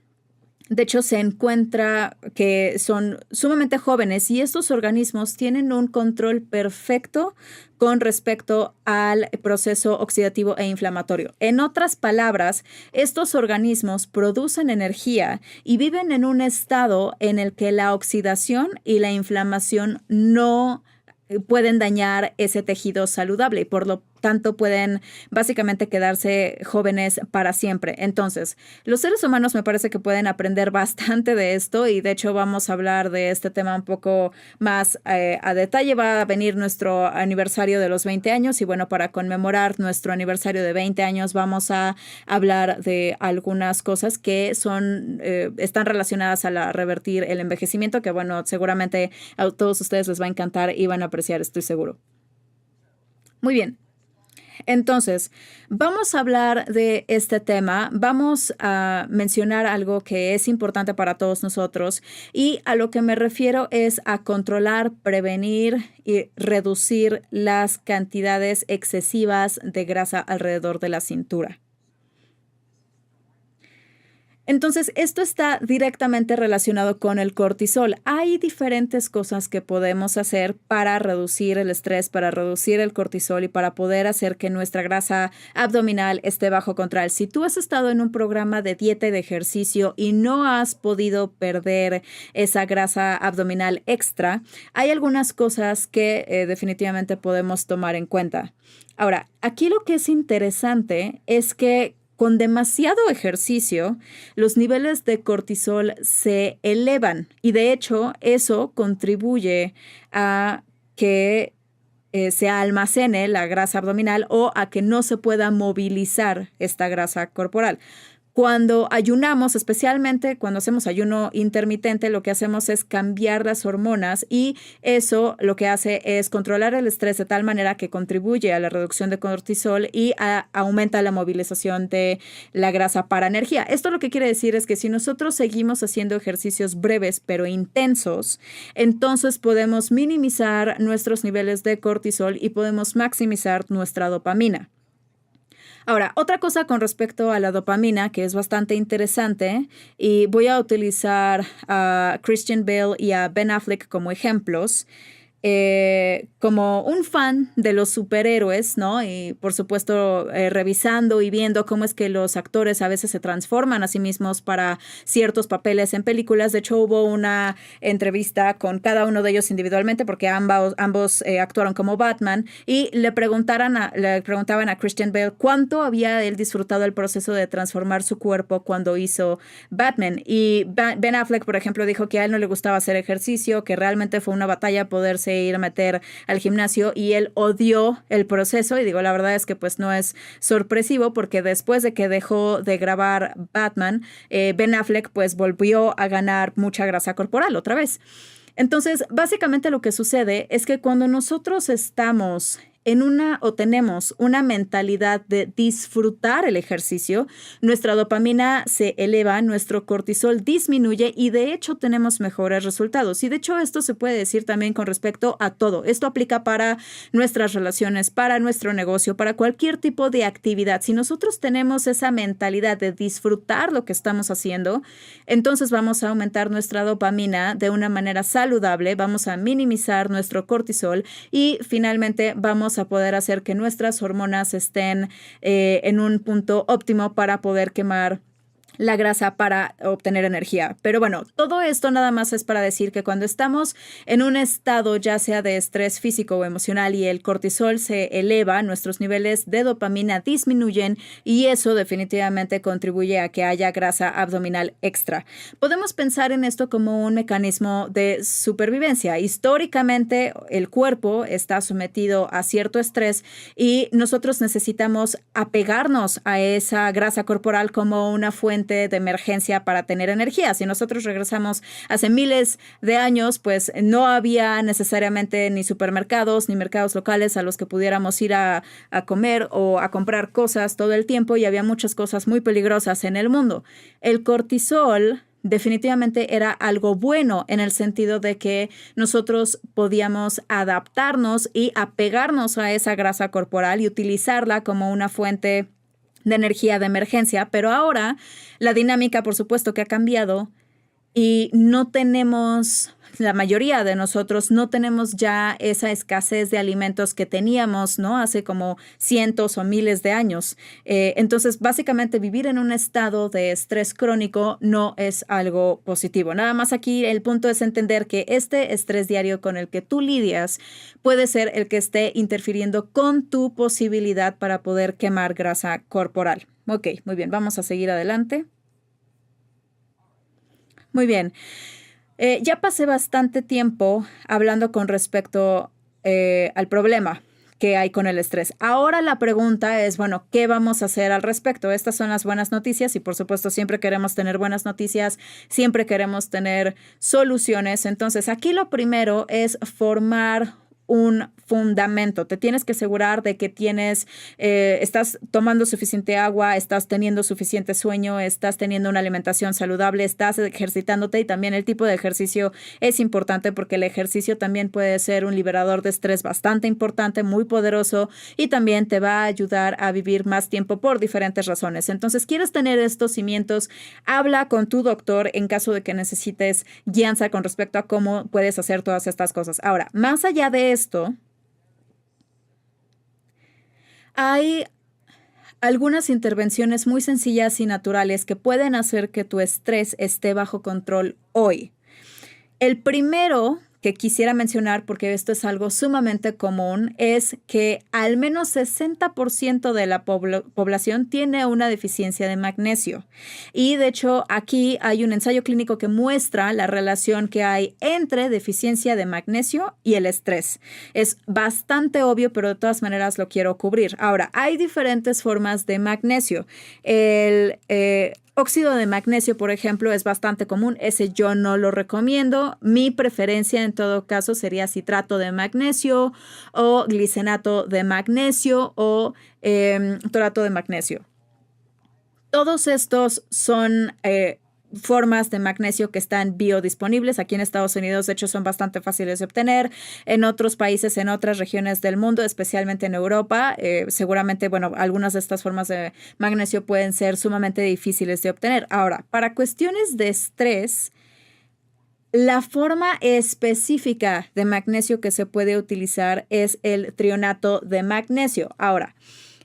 De hecho, se encuentra que son sumamente jóvenes y estos organismos tienen un control perfecto con respecto al proceso oxidativo e inflamatorio. En otras palabras, estos organismos producen energía y viven en un estado en el que la oxidación y la inflamación no pueden dañar ese tejido saludable y por lo tanto pueden básicamente quedarse jóvenes para siempre. Entonces, los seres humanos me parece que pueden aprender bastante de esto y de hecho vamos a hablar de este tema un poco más a detalle. Va a venir nuestro aniversario de los 20 años y bueno, para conmemorar nuestro aniversario de 20 años vamos a hablar de algunas cosas que están relacionadas a revertir el envejecimiento, que bueno, seguramente a todos ustedes les va a encantar y van a apreciar, estoy seguro. Muy bien. Entonces, vamos a hablar de este tema, vamos a mencionar algo que es importante para todos nosotros y a lo que me refiero es a controlar, prevenir y reducir las cantidades excesivas de grasa alrededor de la cintura. Entonces, esto está directamente relacionado con el cortisol. Hay diferentes cosas que podemos hacer para reducir el estrés, para reducir el cortisol y para poder hacer que nuestra grasa abdominal esté bajo control. Si tú has estado en un programa de dieta y de ejercicio y no has podido perder esa grasa abdominal extra, hay algunas cosas que definitivamente podemos tomar en cuenta. Ahora, aquí lo que es interesante es que con demasiado ejercicio, los niveles de cortisol se elevan y de hecho eso contribuye a que se almacene la grasa abdominal o a que no se pueda movilizar esta grasa corporal. Cuando ayunamos, especialmente cuando hacemos ayuno intermitente, lo que hacemos es cambiar las hormonas y eso lo que hace es controlar el estrés de tal manera que contribuye a la reducción de cortisol y aumenta la movilización de la grasa para energía. Esto lo que quiere decir es que si nosotros seguimos haciendo ejercicios breves pero intensos, entonces podemos minimizar nuestros niveles de cortisol y podemos maximizar nuestra dopamina. Ahora, otra cosa con respecto a la dopamina que es bastante interesante y voy a utilizar a Christian Bale y a Ben Affleck como ejemplos. Como un fan de los superhéroes, ¿no? Y por supuesto revisando y viendo cómo es que los actores a veces se transforman a sí mismos para ciertos papeles en películas. De hecho, hubo una entrevista con cada uno de ellos individualmente porque ambos actuaron como Batman y le preguntaban a Christian Bale cuánto había él disfrutado el proceso de transformar su cuerpo cuando hizo Batman. Y Ben Affleck, por ejemplo, dijo que a él no le gustaba hacer ejercicio, que realmente fue una batalla poderse ir a meter al gimnasio y él odió el proceso y digo, la verdad es que pues no es sorpresivo porque después de que dejó de grabar Batman, Ben Affleck pues volvió a ganar mucha grasa corporal otra vez. Entonces, básicamente lo que sucede es que cuando nosotros estamos tenemos una mentalidad de disfrutar el ejercicio, nuestra dopamina se eleva, nuestro cortisol disminuye y de hecho tenemos mejores resultados. Y de hecho esto se puede decir también con respecto a todo. Esto aplica para nuestras relaciones, para nuestro negocio, para cualquier tipo de actividad. Si nosotros tenemos esa mentalidad de disfrutar lo que estamos haciendo, entonces vamos a aumentar nuestra dopamina de una manera saludable, vamos a minimizar nuestro cortisol y finalmente vamos a poder hacer que nuestras hormonas estén en un punto óptimo para poder quemar la grasa para obtener energía. Pero bueno, todo esto nada más es para decir que cuando estamos en un estado ya sea de estrés físico o emocional y el cortisol se eleva, nuestros niveles de dopamina disminuyen y eso definitivamente contribuye a que haya grasa abdominal extra. Podemos pensar en esto como un mecanismo de supervivencia. Históricamente, el cuerpo está sometido a cierto estrés y nosotros necesitamos apegarnos a esa grasa corporal como una fuente de emergencia para tener energía. Si nosotros regresamos hace miles de años, pues no había necesariamente ni supermercados ni mercados locales a los que pudiéramos ir a comer o a comprar cosas todo el tiempo y había muchas cosas muy peligrosas en el mundo. El cortisol definitivamente era algo bueno en el sentido de que nosotros podíamos adaptarnos y apegarnos a esa grasa corporal y utilizarla como una fuente de energía de emergencia, pero ahora la dinámica, por supuesto, que ha cambiado y no tenemos, la mayoría de nosotros no tenemos ya esa escasez de alimentos que teníamos, ¿no? Hace como cientos o miles de años. Entonces, básicamente vivir en un estado de estrés crónico no es algo positivo. Nada más aquí el punto es entender que este estrés diario con el que tú lidias puede ser el que esté interfiriendo con tu posibilidad para poder quemar grasa corporal. Ok, muy bien, vamos a seguir adelante. Muy bien. Ya pasé bastante tiempo hablando con respecto al problema que hay con el estrés. Ahora la pregunta es, bueno, ¿qué vamos a hacer al respecto? Estas son las buenas noticias y por supuesto siempre queremos tener buenas noticias, siempre queremos tener soluciones. Entonces aquí lo primero es formar un fundamento. Te tienes que asegurar de que estás tomando suficiente agua, estás teniendo suficiente sueño, estás teniendo una alimentación saludable, estás ejercitándote y también el tipo de ejercicio es importante porque el ejercicio también puede ser un liberador de estrés bastante importante, muy poderoso y también te va a ayudar a vivir más tiempo por diferentes razones. Entonces, ¿quieres tener estos cimientos? Habla con tu doctor en caso de que necesites guianza con respecto a cómo puedes hacer todas estas cosas. Ahora, más allá de esto, hay algunas intervenciones muy sencillas y naturales que pueden hacer que tu estrés esté bajo control hoy. El primero que quisiera mencionar, porque esto es algo sumamente común, es que al menos 60% de la población tiene una deficiencia de magnesio. Y de hecho, aquí hay un ensayo clínico que muestra la relación que hay entre deficiencia de magnesio y el estrés. Es bastante obvio, pero de todas maneras lo quiero cubrir. Ahora, hay diferentes formas de magnesio. El óxido de magnesio, por ejemplo, es bastante común. Ese yo no lo recomiendo. Mi preferencia en todo caso sería citrato de magnesio o glicenato de magnesio o torato de magnesio. Todos estos son formas de magnesio que están biodisponibles. Aquí en Estados Unidos, de hecho, son bastante fáciles de obtener. En otros países, en otras regiones del mundo, especialmente en Europa, seguramente, bueno, algunas de estas formas de magnesio pueden ser sumamente difíciles de obtener. Ahora, para cuestiones de estrés, la forma específica de magnesio que se puede utilizar es el trionato de magnesio. Ahora,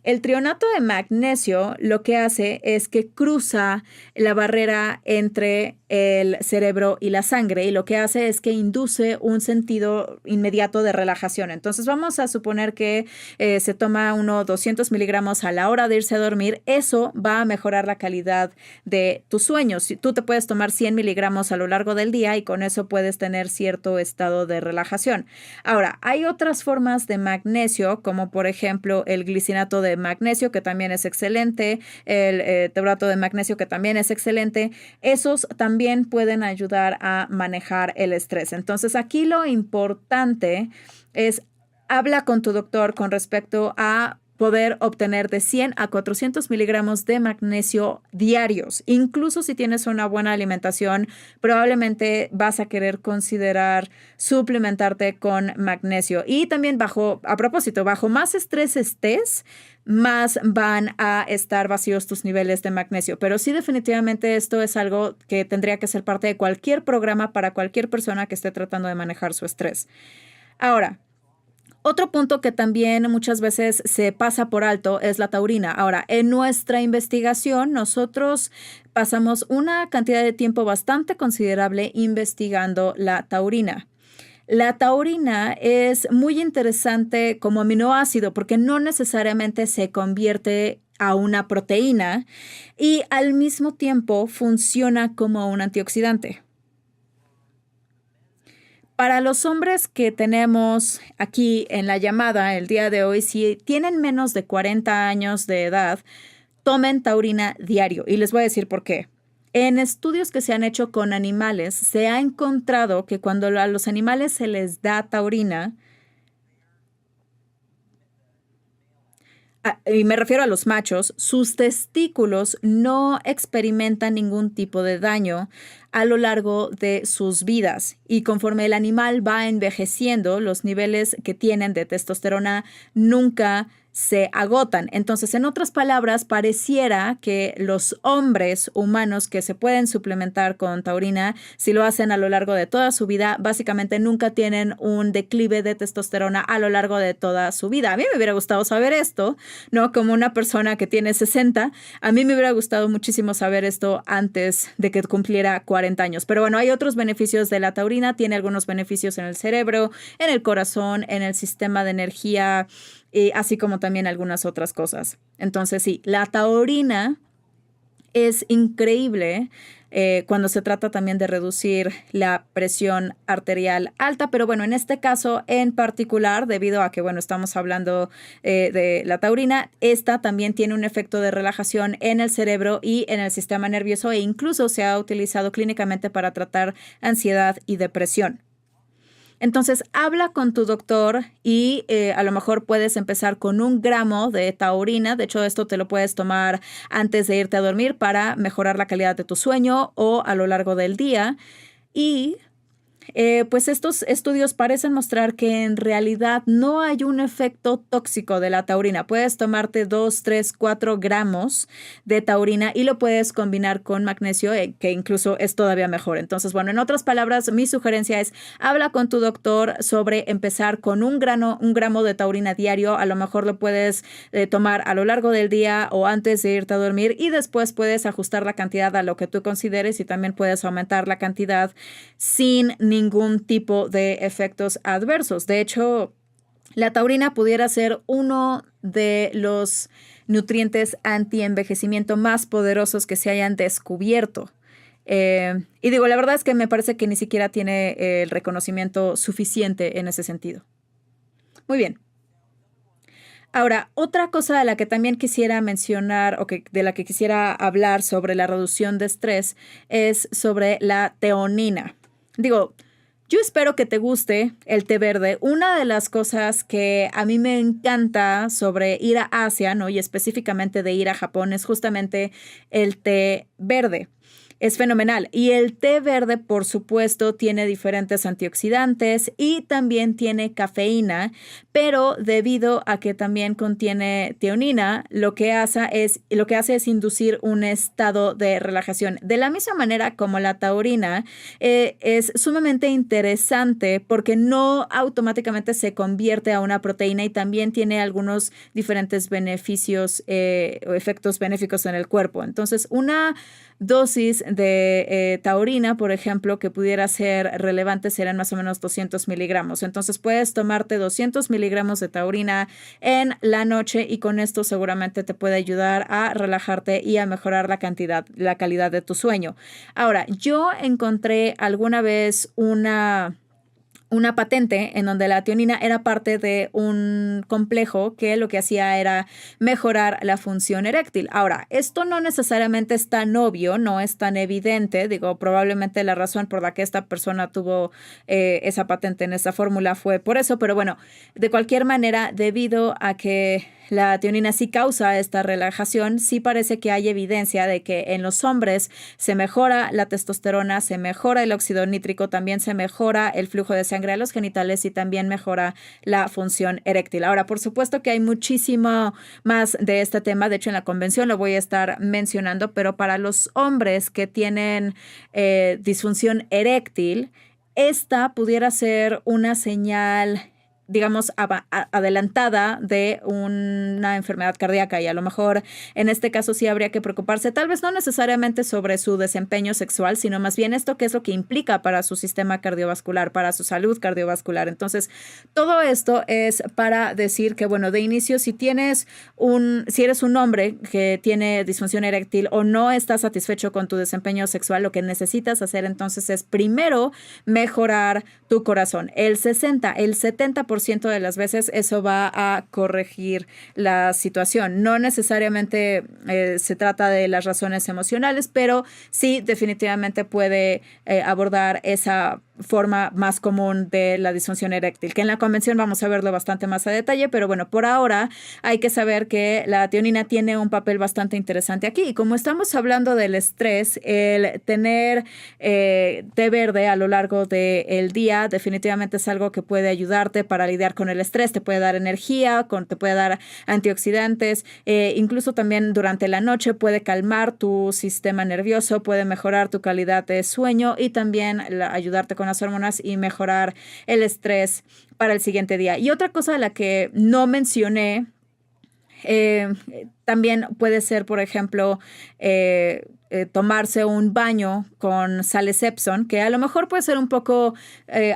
el trionato de magnesio lo que hace es que cruza la barrera entre el cerebro y la sangre y lo que hace es que induce un sentido inmediato de relajación. Entonces vamos a suponer que se toma unos 200 miligramos a la hora de irse a dormir. Eso va a mejorar la calidad de tus sueños. Tú te puedes tomar 100 miligramos a lo largo del día y con eso puedes tener cierto estado de relajación. Ahora, hay otras formas de magnesio como por ejemplo el glicinato de magnesio que también es excelente, el teobrato de magnesio que también es excelente. Esos también pueden ayudar a manejar el estrés. Entonces, aquí lo importante es habla con tu doctor con respecto a poder obtener de 100 a 400 miligramos de magnesio diarios. Incluso si tienes una buena alimentación, probablemente vas a querer considerar suplementarte con magnesio. Y también a propósito, bajo más estrés estés, más van a estar vacíos tus niveles de magnesio. Pero sí, definitivamente esto es algo que tendría que ser parte de cualquier programa para cualquier persona que esté tratando de manejar su estrés. Ahora, otro punto que también muchas veces se pasa por alto es la taurina. Ahora, en nuestra investigación, nosotros pasamos una cantidad de tiempo bastante considerable investigando la taurina. La taurina es muy interesante como aminoácido porque no necesariamente se convierte a una proteína y al mismo tiempo funciona como un antioxidante. Para los hombres que tenemos aquí en la llamada el día de hoy, si tienen menos de 40 años de edad, tomen taurina diario. Y les voy a decir por qué. En estudios que se han hecho con animales, se ha encontrado que cuando a los animales se les da taurina, y me refiero a los machos, sus testículos no experimentan ningún tipo de daño a lo largo de sus vidas. Y conforme el animal va envejeciendo, los niveles que tienen de testosterona nunca se agotan. Entonces, en otras palabras, pareciera que los hombres humanos que se pueden suplementar con taurina, si lo hacen a lo largo de toda su vida, básicamente nunca tienen un declive de testosterona a lo largo de toda su vida. A mí me hubiera gustado saber esto, ¿no? Como una persona que tiene 60, a mí me hubiera gustado muchísimo saber esto antes de que cumpliera 40 años. Pero bueno, hay otros beneficios de la taurina. Tiene algunos beneficios en el cerebro, en el corazón, en el sistema de energía, así como también algunas otras cosas. Entonces, sí, la taurina es increíble cuando se trata también de reducir la presión arterial alta, pero bueno, en este caso en particular, debido a que, bueno, estamos hablando de la taurina, esta también tiene un efecto de relajación en el cerebro y en el sistema nervioso e incluso se ha utilizado clínicamente para tratar ansiedad y depresión. Entonces, habla con tu doctor y a lo mejor puedes empezar con 1 gramo de taurina. De hecho, esto te lo puedes tomar antes de irte a dormir para mejorar la calidad de tu sueño o a lo largo del día. Y pues estos estudios parecen mostrar que en realidad no hay un efecto tóxico de la taurina. Puedes tomarte 2, 3, 4 gramos de taurina y lo puedes combinar con magnesio, que incluso es todavía mejor. Entonces, bueno, en otras palabras, mi sugerencia es habla con tu doctor sobre empezar con 1 gramo de taurina diario. A lo mejor lo puedes tomar a lo largo del día o antes de irte a dormir y después puedes ajustar la cantidad a lo que tú consideres y también puedes aumentar la cantidad sin ningún tipo de efectos adversos. De hecho, la taurina pudiera ser uno de los nutrientes anti-envejecimiento más poderosos que se hayan descubierto. Y digo, la verdad es que me parece que ni siquiera tiene el reconocimiento suficiente en ese sentido. Muy bien. Ahora, otra cosa de la que también quisiera mencionar o de la que quisiera hablar sobre la reducción de estrés es sobre la teonina. Digo, yo espero que te guste el té verde. Una de las cosas que a mí me encanta sobre ir a Asia, ¿no? Y específicamente de ir a Japón, es justamente el té verde. Es fenomenal. Y el té verde, por supuesto, tiene diferentes antioxidantes y también tiene cafeína, pero debido a que también contiene teonina, lo que hace es inducir un estado de relajación. De la misma manera como la taurina, es sumamente interesante porque no automáticamente se convierte a una proteína y también tiene algunos diferentes beneficios o efectos benéficos en el cuerpo. Entonces, una dosis de taurina, por ejemplo, que pudiera ser relevante serán más o menos 200 miligramos. Entonces puedes tomarte 200 miligramos de taurina en la noche y con esto seguramente te puede ayudar a relajarte y a mejorar la calidad de tu sueño. Ahora, yo encontré alguna vez una patente en donde la teonina era parte de un complejo que lo que hacía era mejorar la función eréctil. Ahora, esto no necesariamente es tan obvio, no es tan evidente. Digo, probablemente la razón por la que esta persona tuvo esa patente en esa fórmula fue por eso, pero bueno, de cualquier manera, debido a que la teonina sí causa esta relajación, sí parece que hay evidencia de que en los hombres se mejora la testosterona, se mejora el óxido nítrico, también se mejora el flujo de sangre a los genitales y también mejora la función eréctil. Ahora, por supuesto que hay muchísimo más de este tema, de hecho en la convención lo voy a estar mencionando, pero para los hombres que tienen disfunción eréctil, esta pudiera ser una señal, digamos, adelantada de una enfermedad cardíaca y a lo mejor en este caso sí habría que preocuparse, tal vez no necesariamente sobre su desempeño sexual, sino más bien esto qué es lo que implica para su sistema cardiovascular, para su salud cardiovascular. Entonces, todo esto es para decir que, bueno, de inicio, si eres un hombre que tiene disfunción eréctil o no está satisfecho con tu desempeño sexual, lo que necesitas hacer entonces es primero mejorar tu corazón. El 70% de las veces eso va a corregir la situación. No necesariamente se trata de las razones emocionales, pero sí definitivamente puede abordar esa forma más común de la disfunción eréctil, que en la convención vamos a verlo bastante más a detalle, pero bueno, por ahora hay que saber que la tionina tiene un papel bastante interesante aquí. Y como estamos hablando del estrés, el tener té verde a lo largo del día definitivamente es algo que puede ayudarte para lidiar con el estrés, te puede dar energía, te puede dar antioxidantes, incluso también durante la noche puede calmar tu sistema nervioso, puede mejorar tu calidad de sueño y también ayudarte con las hormonas y mejorar el estrés para el siguiente día. Y otra cosa de la que no mencioné, también puede ser, por ejemplo, tomarse un baño con sales Epsom, que a lo mejor puede ser un poco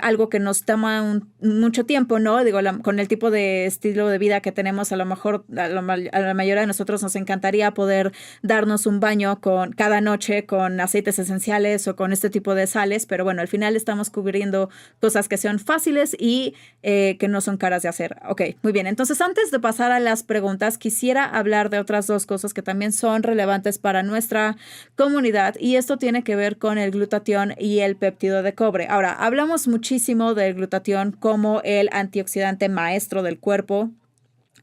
algo que nos toma mucho tiempo, ¿no? Digo, con el tipo de estilo de vida que tenemos, a lo mejor a la mayoría de nosotros nos encantaría poder darnos un baño cada noche con aceites esenciales o con este tipo de sales, pero bueno, al final estamos cubriendo cosas que sean fáciles y que no son caras de hacer. Ok, muy bien. Entonces, antes de pasar a las preguntas, quisiera hablar de otras dos cosas que también son relevantes para nuestra comunidad y esto tiene que ver con el glutatión y el péptido de cobre. Ahora, hablamos muchísimo del glutatión como el antioxidante maestro del cuerpo.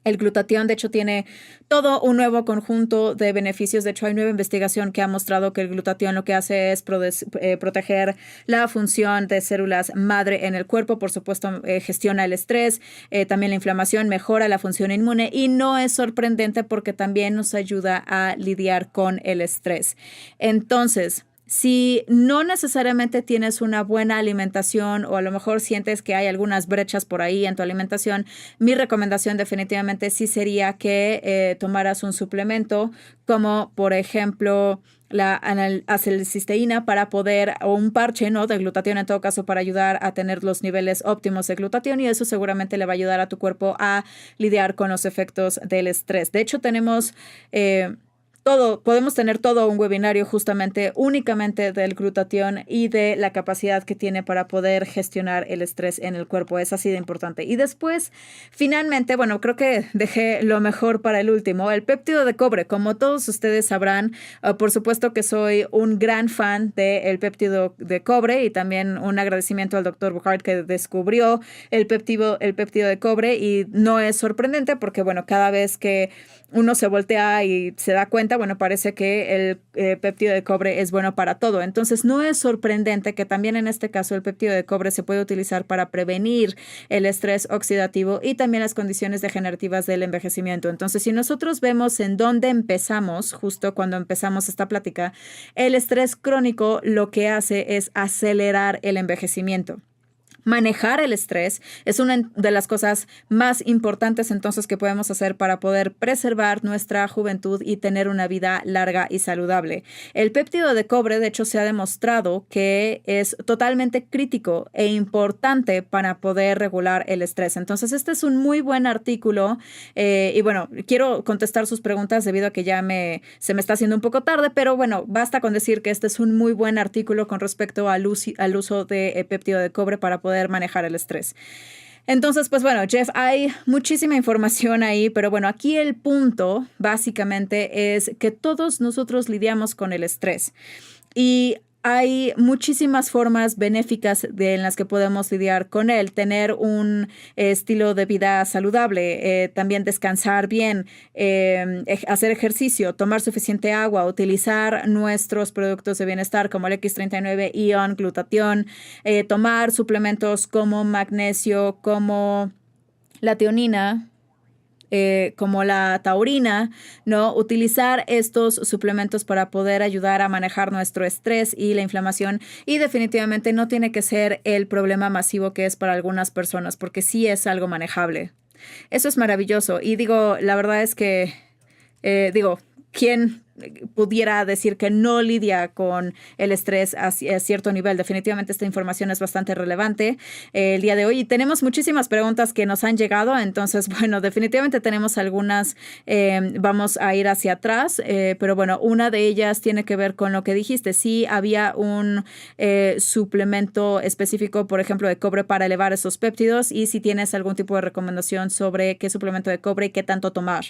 El glutatión, de hecho, tiene todo un nuevo conjunto de beneficios. De hecho, hay nueva investigación que ha mostrado que el glutatión lo que hace es proteger la función de células madre en el cuerpo. Por supuesto, gestiona el estrés, también la inflamación, mejora la función inmune y no es sorprendente porque también nos ayuda a lidiar con el estrés. Entonces, si no necesariamente tienes una buena alimentación o a lo mejor sientes que hay algunas brechas por ahí en tu alimentación, mi recomendación definitivamente sí sería que tomaras un suplemento como por ejemplo la acetylcisteína para poder, o un parche, ¿no? De glutatión en todo caso para ayudar a tener los niveles óptimos de glutatión y eso seguramente le va a ayudar a tu cuerpo a lidiar con los efectos del estrés. De hecho, tenemos podemos tener todo un webinario justamente únicamente del glutatión y de la capacidad que tiene para poder gestionar el estrés en el cuerpo. Es así de importante. Y después, finalmente, bueno, creo que dejé lo mejor para el último, el péptido de cobre. Como todos ustedes sabrán, por supuesto que soy un gran fan del péptido de cobre y también un agradecimiento al doctor Buchard que descubrió el péptido de cobre y no es sorprendente porque, bueno, cada vez que uno se voltea y se da cuenta, bueno, parece que el péptido de cobre es bueno para todo. Entonces, no es sorprendente que también en este caso el péptido de cobre se puede utilizar para prevenir el estrés oxidativo y también las condiciones degenerativas del envejecimiento. Entonces, si nosotros vemos en dónde empezamos, justo cuando empezamos esta plática, el estrés crónico lo que hace es acelerar el envejecimiento. Manejar el estrés es una de las cosas más importantes entonces que podemos hacer para poder preservar nuestra juventud y tener una vida larga y saludable. El péptido de cobre, de hecho, se ha demostrado que es totalmente crítico e importante para poder regular el estrés. Entonces, este es un muy buen artículo y bueno, quiero contestar sus preguntas debido a que ya se me está haciendo un poco tarde, pero bueno, basta con decir que este es un muy buen artículo con respecto al uso de péptido de cobre para poder manejar el estrés. Entonces, pues bueno, Jeff, hay muchísima información ahí, pero bueno, aquí el punto básicamente es que todos nosotros lidiamos con el estrés y hay muchísimas formas benéficas en las que podemos lidiar con él. Tener un estilo de vida saludable, también descansar bien, hacer ejercicio, tomar suficiente agua, utilizar nuestros productos de bienestar como el X39, Ion, glutatión, tomar suplementos como magnesio, como la tionina, como la taurina, ¿no? Utilizar estos suplementos para poder ayudar a manejar nuestro estrés y la inflamación y definitivamente no tiene que ser el problema masivo que es para algunas personas porque sí es algo manejable. Eso es maravilloso y digo, la verdad es que, ¿quién pudiera decir que no lidia con el estrés a cierto nivel? Definitivamente esta información es bastante relevante el día de hoy y tenemos muchísimas preguntas que nos han llegado, entonces bueno, definitivamente tenemos algunas, vamos a ir hacia atrás, pero bueno, una de ellas tiene que ver con lo que dijiste, si había un suplemento específico, por ejemplo, de cobre para elevar esos péptidos y si tienes algún tipo de recomendación sobre qué suplemento de cobre y qué tanto tomar.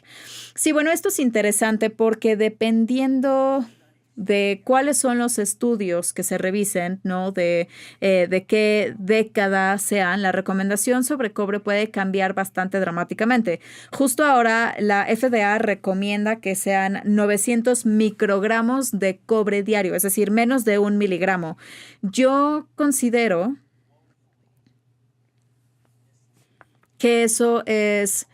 Sí, bueno, esto es interesante porque dependiendo de cuáles son los estudios que se revisen, ¿no? De qué década sean, la recomendación sobre cobre puede cambiar bastante dramáticamente. Justo ahora la FDA recomienda que sean 900 microgramos de cobre diario, es decir, menos de 1 miligramo. Yo considero que eso es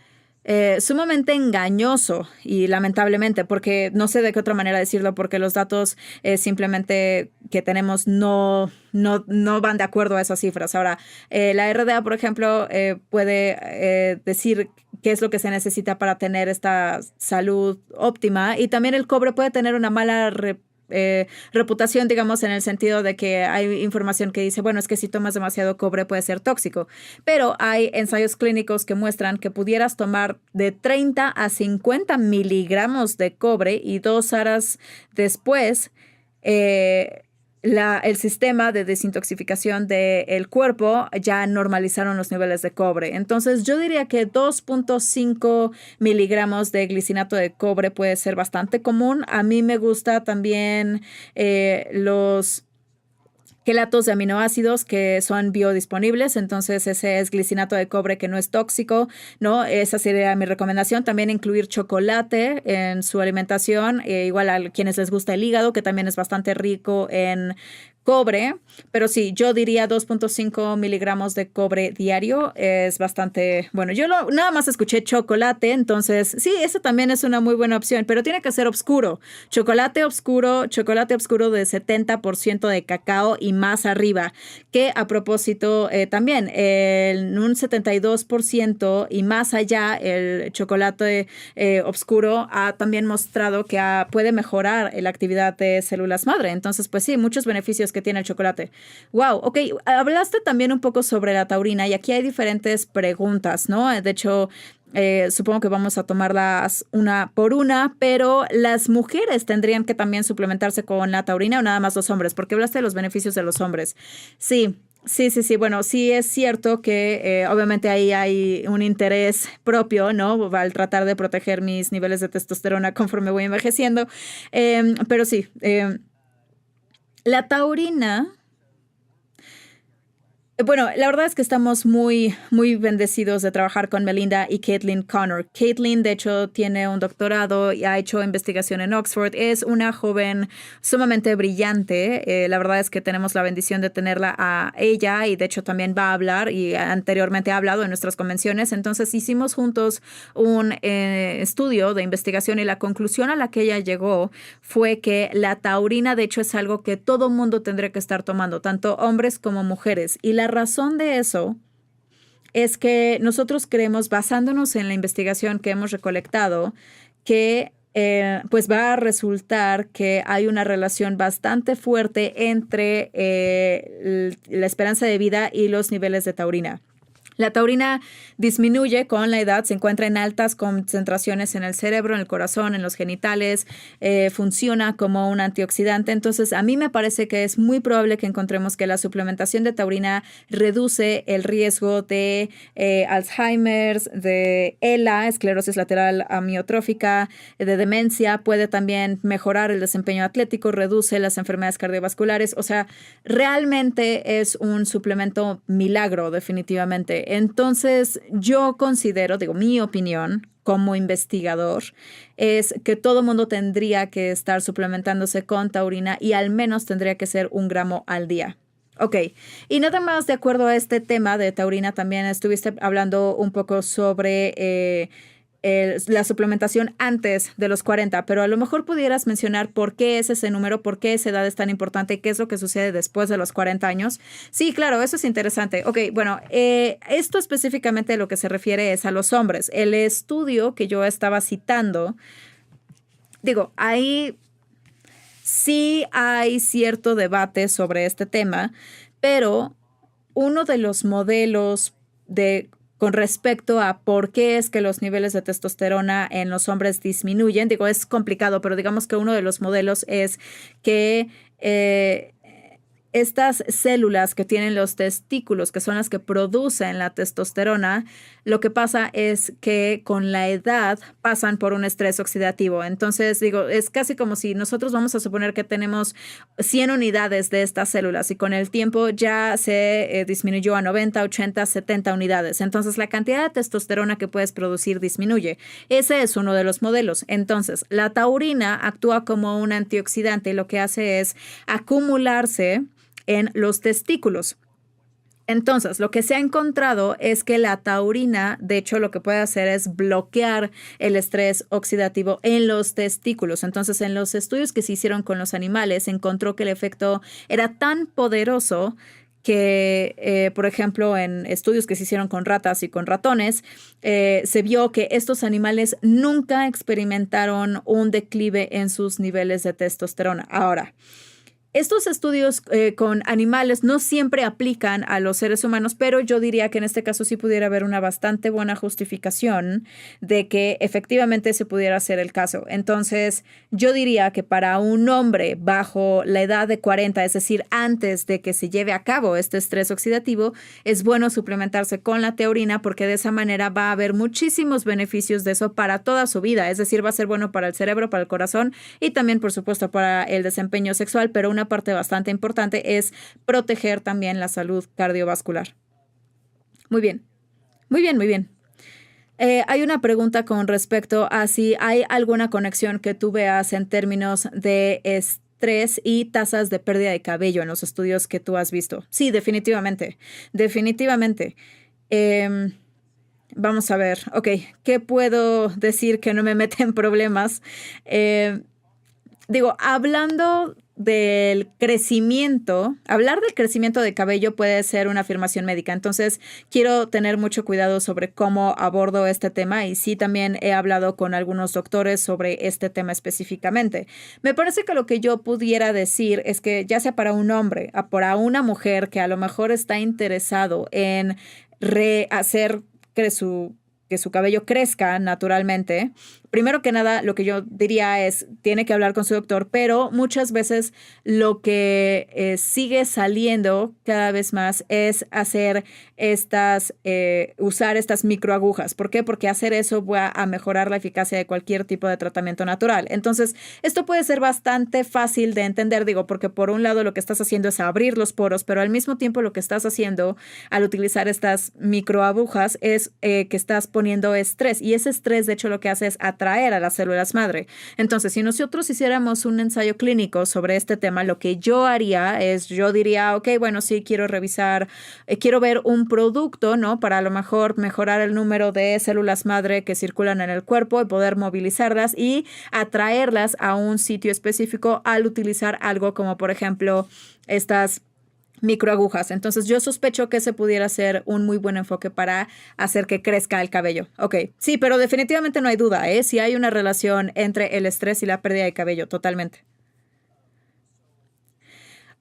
sumamente engañoso y lamentablemente, porque no sé de qué otra manera decirlo, porque los datos simplemente que tenemos no van de acuerdo a esas cifras. Ahora, la RDA, por ejemplo, puede decir qué es lo que se necesita para tener esta salud óptima, y también el cobre puede tener una mala reputación, digamos, en el sentido de que hay información que dice, bueno, es que si tomas demasiado cobre puede ser tóxico, pero hay ensayos clínicos que muestran que pudieras tomar de 30 a 50 miligramos de cobre y 2 horas después el sistema de desintoxicación del cuerpo ya normalizaron los niveles de cobre. Entonces, yo diría que 2.5 miligramos de glicinato de cobre puede ser bastante común. A mí me gusta también los quelatos de aminoácidos que son biodisponibles, entonces ese es glicinato de cobre que no es tóxico, ¿no? Esa sería mi recomendación. También incluir chocolate en su alimentación, igual a quienes les gusta el hígado, que también es bastante rico en cobre, pero sí, yo diría 2.5 miligramos de cobre diario es bastante bueno. Yo nada más escuché chocolate, entonces sí, esa también es una muy buena opción, pero tiene que ser oscuro. Chocolate oscuro de 70% de cacao y más arriba, que a propósito también en un 72% y más allá el chocolate oscuro ha también mostrado que puede mejorar la actividad de células madre. Entonces, pues sí, muchos beneficios que tiene el chocolate. Wow, ok. Hablaste también un poco sobre la taurina y aquí hay diferentes preguntas, ¿no? De hecho, supongo que vamos a tomarlas una por una, pero las mujeres tendrían que también suplementarse con la taurina o nada más los hombres, porque hablaste de los beneficios de los hombres. Sí. Sí. Bueno, sí es cierto que obviamente ahí hay un interés propio, ¿no? Al tratar de proteger mis niveles de testosterona conforme voy envejeciendo. Pero sí, la taurina, bueno, la verdad es que estamos muy, muy bendecidos de trabajar con Melinda y Caitlin Connor. Caitlin, de hecho, tiene un doctorado y ha hecho investigación en Oxford. Es una joven sumamente brillante. La verdad es que tenemos la bendición de tenerla a ella y de hecho también va a hablar y anteriormente ha hablado en nuestras convenciones. Entonces hicimos juntos un estudio de investigación y la conclusión a la que ella llegó fue que la taurina, de hecho, es algo que todo mundo tendría que estar tomando, tanto hombres como mujeres. Y la razón de eso es que nosotros creemos, basándonos en la investigación que hemos recolectado, que pues va a resultar que hay una relación bastante fuerte entre la esperanza de vida y los niveles de taurina. La taurina disminuye con la edad, se encuentra en altas concentraciones en el cerebro, en el corazón, en los genitales, funciona como un antioxidante. Entonces, a mí me parece que es muy probable que encontremos que la suplementación de taurina reduce el riesgo de Alzheimer's, de ELA, esclerosis lateral amiotrófica, de demencia, puede también mejorar el desempeño atlético, reduce las enfermedades cardiovasculares. O sea, realmente es un suplemento milagro, definitivamente. Entonces, yo considero, digo, mi opinión como investigador es que todo mundo tendría que estar suplementándose con taurina y al menos tendría que ser 1 gramo al día. Ok, y nada más de acuerdo a este tema de taurina, también estuviste hablando un poco sobre la suplementación antes de los 40, pero a lo mejor pudieras mencionar por qué es ese número, por qué esa edad es tan importante, qué es lo que sucede después de los 40 años. Sí, claro, eso es interesante. Ok, bueno, esto específicamente lo que se refiere es a los hombres. El estudio que yo estaba citando, digo, ahí sí hay cierto debate sobre este tema, pero uno de los modelos con respecto a por qué es que los niveles de testosterona en los hombres disminuyen, digo, es complicado, pero digamos que uno de los modelos es que estas células que tienen los testículos, que son las que producen la testosterona, lo que pasa es que con la edad pasan por un estrés oxidativo. Entonces, digo, es casi como si nosotros vamos a suponer que tenemos 100 unidades de estas células y con el tiempo ya se disminuyó a 90, 80, 70 unidades. Entonces, la cantidad de testosterona que puedes producir disminuye. Ese es uno de los modelos. Entonces, la taurina actúa como un antioxidante y lo que hace es acumularse en los testículos. Entonces, lo que se ha encontrado es que la taurina, de hecho, lo que puede hacer es bloquear el estrés oxidativo en los testículos. Entonces, en los estudios que se hicieron con los animales, se encontró que el efecto era tan poderoso que, por ejemplo, en estudios que se hicieron con ratas y con ratones, se vio que estos animales nunca experimentaron un declive en sus niveles de testosterona. Ahora, estos estudios con animales no siempre aplican a los seres humanos, pero yo diría que en este caso sí pudiera haber una bastante buena justificación de que efectivamente se pudiera hacer el caso. Entonces, yo diría que para un hombre bajo la edad de 40, es decir, antes de que se lleve a cabo este estrés oxidativo, es bueno suplementarse con la taurina porque de esa manera va a haber muchísimos beneficios de eso para toda su vida. Es decir, va a ser bueno para el cerebro, para el corazón y también, por supuesto, para el desempeño sexual, pero una parte bastante importante es proteger también la salud cardiovascular. Muy bien, muy bien, muy bien. Hay una pregunta con respecto a si hay alguna conexión que tú veas en términos de estrés y tasas de pérdida de cabello en los estudios que tú has visto. Sí, definitivamente, definitivamente. Vamos a ver, ok, ¿qué puedo decir que no me mete en problemas? Digo, hablando del crecimiento, hablar del crecimiento de cabello puede ser una afirmación médica. Entonces, quiero tener mucho cuidado sobre cómo abordo este tema y sí también he hablado con algunos doctores sobre este tema específicamente. Me parece que lo que yo pudiera decir es que ya sea para un hombre o para una mujer que a lo mejor está interesado en rehacer que su cabello crezca naturalmente, primero que nada, lo que yo diría es, tiene que hablar con su doctor, pero muchas veces lo que sigue saliendo cada vez más es hacer usar estas microagujas. ¿Por qué? Porque hacer eso va a mejorar la eficacia de cualquier tipo de tratamiento natural. Entonces, esto puede ser bastante fácil de entender, digo, porque por un lado lo que estás haciendo es abrir los poros, pero al mismo tiempo lo que estás haciendo al utilizar estas microagujas es que estás poniendo estrés y ese estrés, de hecho, lo que hace es atraer a las células madre. Entonces, si nosotros hiciéramos un ensayo clínico sobre este tema, lo que yo haría es, yo diría, ok, bueno, sí, quiero revisar, quiero ver un producto, ¿no? Para a lo mejor mejorar el número de células madre que circulan en el cuerpo y poder movilizarlas y atraerlas a un sitio específico al utilizar algo como, por ejemplo, estas microagujas. Entonces yo sospecho que ese pudiera ser un muy buen enfoque para hacer que crezca el cabello. Ok, sí, pero definitivamente no hay duda, ¿eh? Si hay una relación entre el estrés y la pérdida de cabello, totalmente.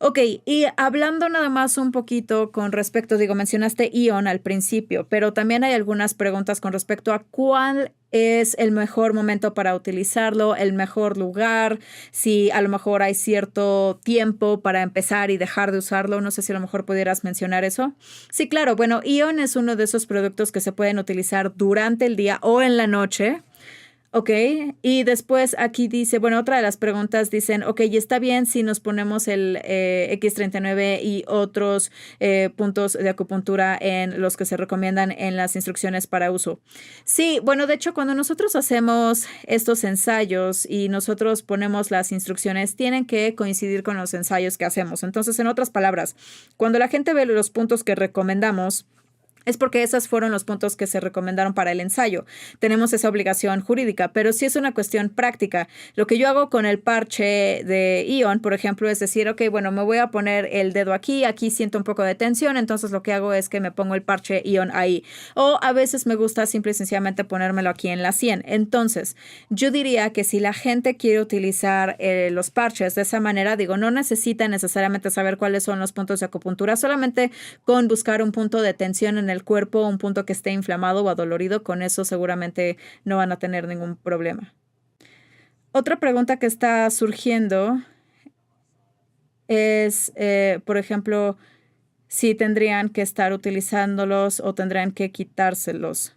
Ok, y hablando nada más un poquito con respecto, digo, mencionaste Ion al principio, pero también hay algunas preguntas con respecto a cuál es el mejor momento para utilizarlo, el mejor lugar, si a lo mejor hay cierto tiempo para empezar y dejar de usarlo. No sé si a lo mejor pudieras mencionar eso. Sí, claro. Bueno, Ion es uno de esos productos que se pueden utilizar durante el día o en la noche. Ok, y después aquí dice, bueno, otra de las preguntas dicen, ok, y está bien si nos ponemos el X39 y otros puntos de acupuntura en los que se recomiendan en las instrucciones para uso. Sí, bueno, de hecho, cuando nosotros hacemos estos ensayos y nosotros ponemos las instrucciones, tienen que coincidir con los ensayos que hacemos. Entonces, en otras palabras, cuando la gente ve los puntos que recomendamos, es porque esos fueron los puntos que se recomendaron para el ensayo. Tenemos esa obligación jurídica, pero sí es una cuestión práctica. Lo que yo hago con el parche de Ion, por ejemplo, es decir, ok, bueno, me voy a poner el dedo aquí, aquí siento un poco de tensión, entonces lo que hago es que me pongo el parche Ion ahí. O a veces me gusta simple y sencillamente ponérmelo aquí en la sien. Entonces, yo diría que si la gente quiere utilizar los parches de esa manera, digo, no necesita necesariamente saber cuáles son los puntos de acupuntura, solamente con buscar un punto de tensión en el cuerpo, un punto que esté inflamado o adolorido, con eso seguramente no van a tener ningún problema. Otra pregunta que está surgiendo es, por ejemplo, si tendrían que estar utilizándolos o tendrían que quitárselos.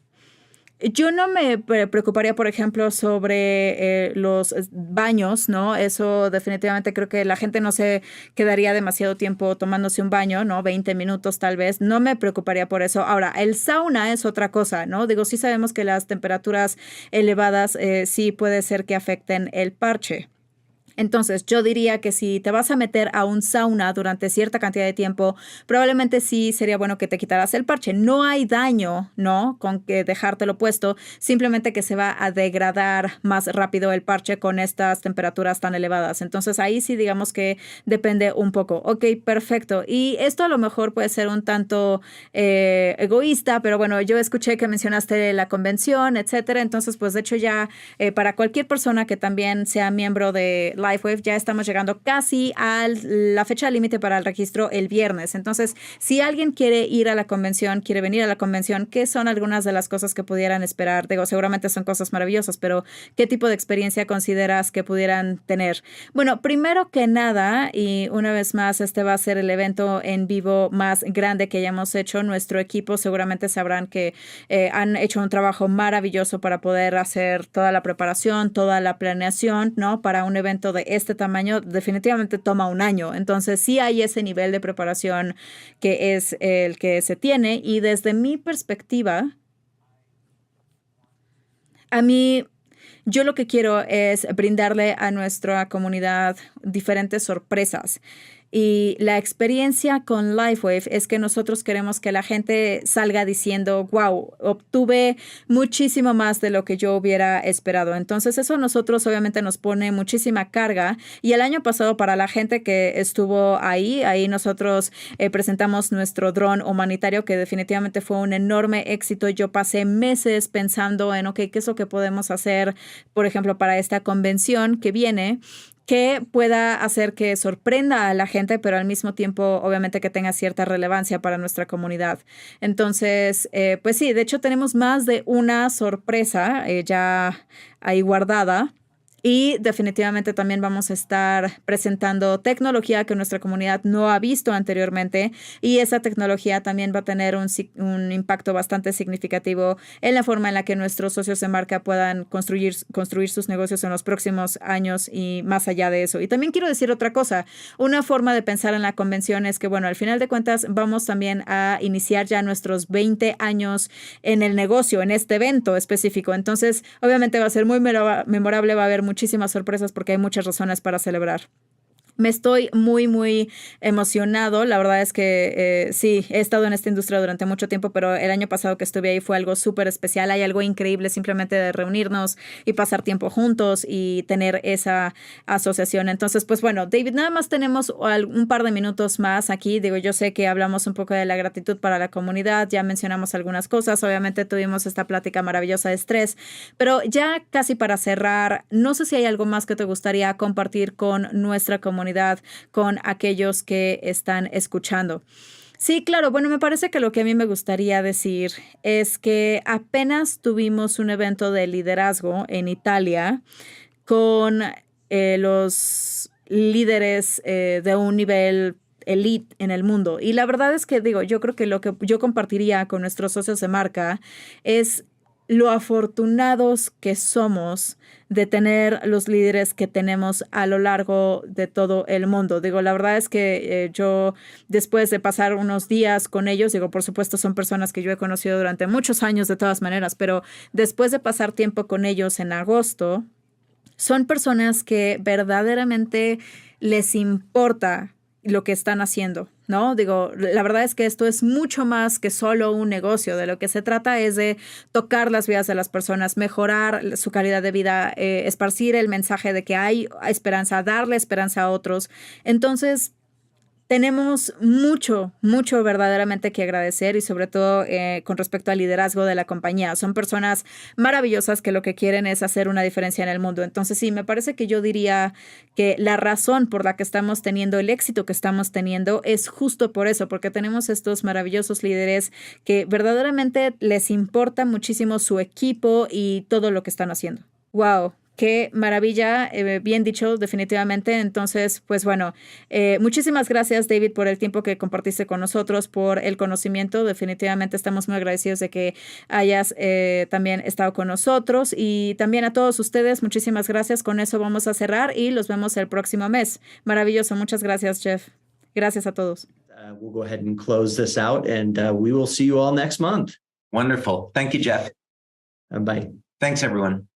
Yo no me preocuparía, por ejemplo, sobre los baños, ¿no? Eso definitivamente creo que la gente no se quedaría demasiado tiempo tomándose un baño, ¿no? 20 minutos tal vez. No me preocuparía por eso. Ahora, el sauna es otra cosa, ¿no? Digo, sí sabemos que las temperaturas elevadas sí puede ser que afecten el parche. Entonces, yo diría que si te vas a meter a un sauna durante cierta cantidad de tiempo, probablemente sí sería bueno que te quitaras el parche. No hay daño, ¿no? Con que dejártelo puesto, simplemente que se va a degradar más rápido el parche con estas temperaturas tan elevadas. Entonces, ahí sí digamos que depende un poco. Ok, perfecto. Y esto a lo mejor puede ser un tanto egoísta, pero bueno, yo escuché que mencionaste la convención, etcétera. Entonces, pues de hecho ya para cualquier persona que también sea miembro de LifeWave, ya estamos llegando casi a la fecha límite para el registro el viernes. Entonces, si alguien quiere ir a la convención, quiere venir a la convención, ¿qué son algunas de las cosas que pudieran esperar? Digo, seguramente son cosas maravillosas, pero ¿qué tipo de experiencia consideras que pudieran tener? Bueno, primero que nada, y una vez más, este va a ser el evento en vivo más grande que hayamos hecho. Nuestro equipo seguramente sabrán que han hecho un trabajo maravilloso para poder hacer toda la preparación, toda la planeación, ¿no? Para un evento de este tamaño definitivamente toma un año. Entonces sí hay ese nivel de preparación que es el que se tiene y desde mi perspectiva, a mí yo lo que quiero es brindarle a nuestra comunidad diferentes sorpresas. Y la experiencia con LifeWave es que nosotros queremos que la gente salga diciendo, wow, obtuve muchísimo más de lo que yo hubiera esperado. Entonces eso a nosotros obviamente nos pone muchísima carga. Y el año pasado para la gente que estuvo ahí nosotros presentamos nuestro dron humanitario que definitivamente fue un enorme éxito. Yo pasé meses pensando en, ok, ¿qué es lo que podemos hacer, por ejemplo, para esta convención que viene? Que pueda hacer que sorprenda a la gente, pero al mismo tiempo, obviamente, que tenga cierta relevancia para nuestra comunidad. Entonces, pues sí, de hecho tenemos más de una sorpresa ya ahí guardada. Y definitivamente también vamos a estar presentando tecnología que nuestra comunidad no ha visto anteriormente y esa tecnología también va a tener un impacto bastante significativo en la forma en la que nuestros socios de marca puedan construir sus negocios en los próximos años y más allá de eso. Y también quiero decir otra cosa, una forma de pensar en la convención es que, bueno, al final de cuentas vamos también a iniciar ya nuestros 20 años en el negocio, en este evento específico. Entonces, obviamente va a ser muy memorable, va a haber muchísimas sorpresas porque hay muchas razones para celebrar. Me estoy muy, muy emocionado. La verdad es que sí, he estado en esta industria durante mucho tiempo, pero el año pasado que estuve ahí fue algo súper especial. Hay algo increíble simplemente de reunirnos y pasar tiempo juntos y tener esa asociación. Entonces, pues bueno, David, nada más tenemos un par de minutos más aquí. Digo, yo sé que hablamos un poco de la gratitud para la comunidad, ya mencionamos algunas cosas. Obviamente tuvimos esta plática maravillosa de estrés, pero ya casi para cerrar, no sé si hay algo más que te gustaría compartir con nuestra comunidad, con aquellos que están escuchando. Sí, claro. Bueno, me parece que lo que a mí me gustaría decir es que apenas tuvimos un evento de liderazgo en Italia con los líderes de un nivel elite en el mundo. Y la verdad es que digo, yo creo que lo que yo compartiría con nuestros socios de marca es lo afortunados que somos de tener los líderes que tenemos a lo largo de todo el mundo. Digo, la verdad es que yo, después de pasar unos días con ellos, digo, por supuesto, son personas que yo he conocido durante muchos años de todas maneras, pero después de pasar tiempo con ellos en agosto, son personas que verdaderamente les importa lo que están haciendo, ¿no? Digo, la verdad es que esto es mucho más que solo un negocio. De lo que se trata es de tocar las vidas de las personas, mejorar su calidad de vida, esparcir el mensaje de que hay esperanza, darle esperanza a otros. Entonces, tenemos mucho, mucho verdaderamente que agradecer y sobre todo con respecto al liderazgo de la compañía. Son personas maravillosas que lo que quieren es hacer una diferencia en el mundo. Entonces sí, me parece que yo diría que la razón por la que estamos teniendo el éxito que estamos teniendo es justo por eso, porque tenemos estos maravillosos líderes que verdaderamente les importa muchísimo su equipo y todo lo que están haciendo. Wow. Qué maravilla, bien dicho, definitivamente. Entonces, pues bueno, muchísimas gracias, David, por el tiempo que compartiste con nosotros, por el conocimiento. Definitivamente estamos muy agradecidos de que hayas también estado con nosotros y también a todos ustedes, muchísimas gracias. Con eso vamos a cerrar y los vemos el próximo mes. Maravilloso. Muchas gracias, Jeff. Gracias a todos. We'll go ahead and close this out, and we will see you all next month. Wonderful. Thank you, Jeff. Bye. Thanks, everyone.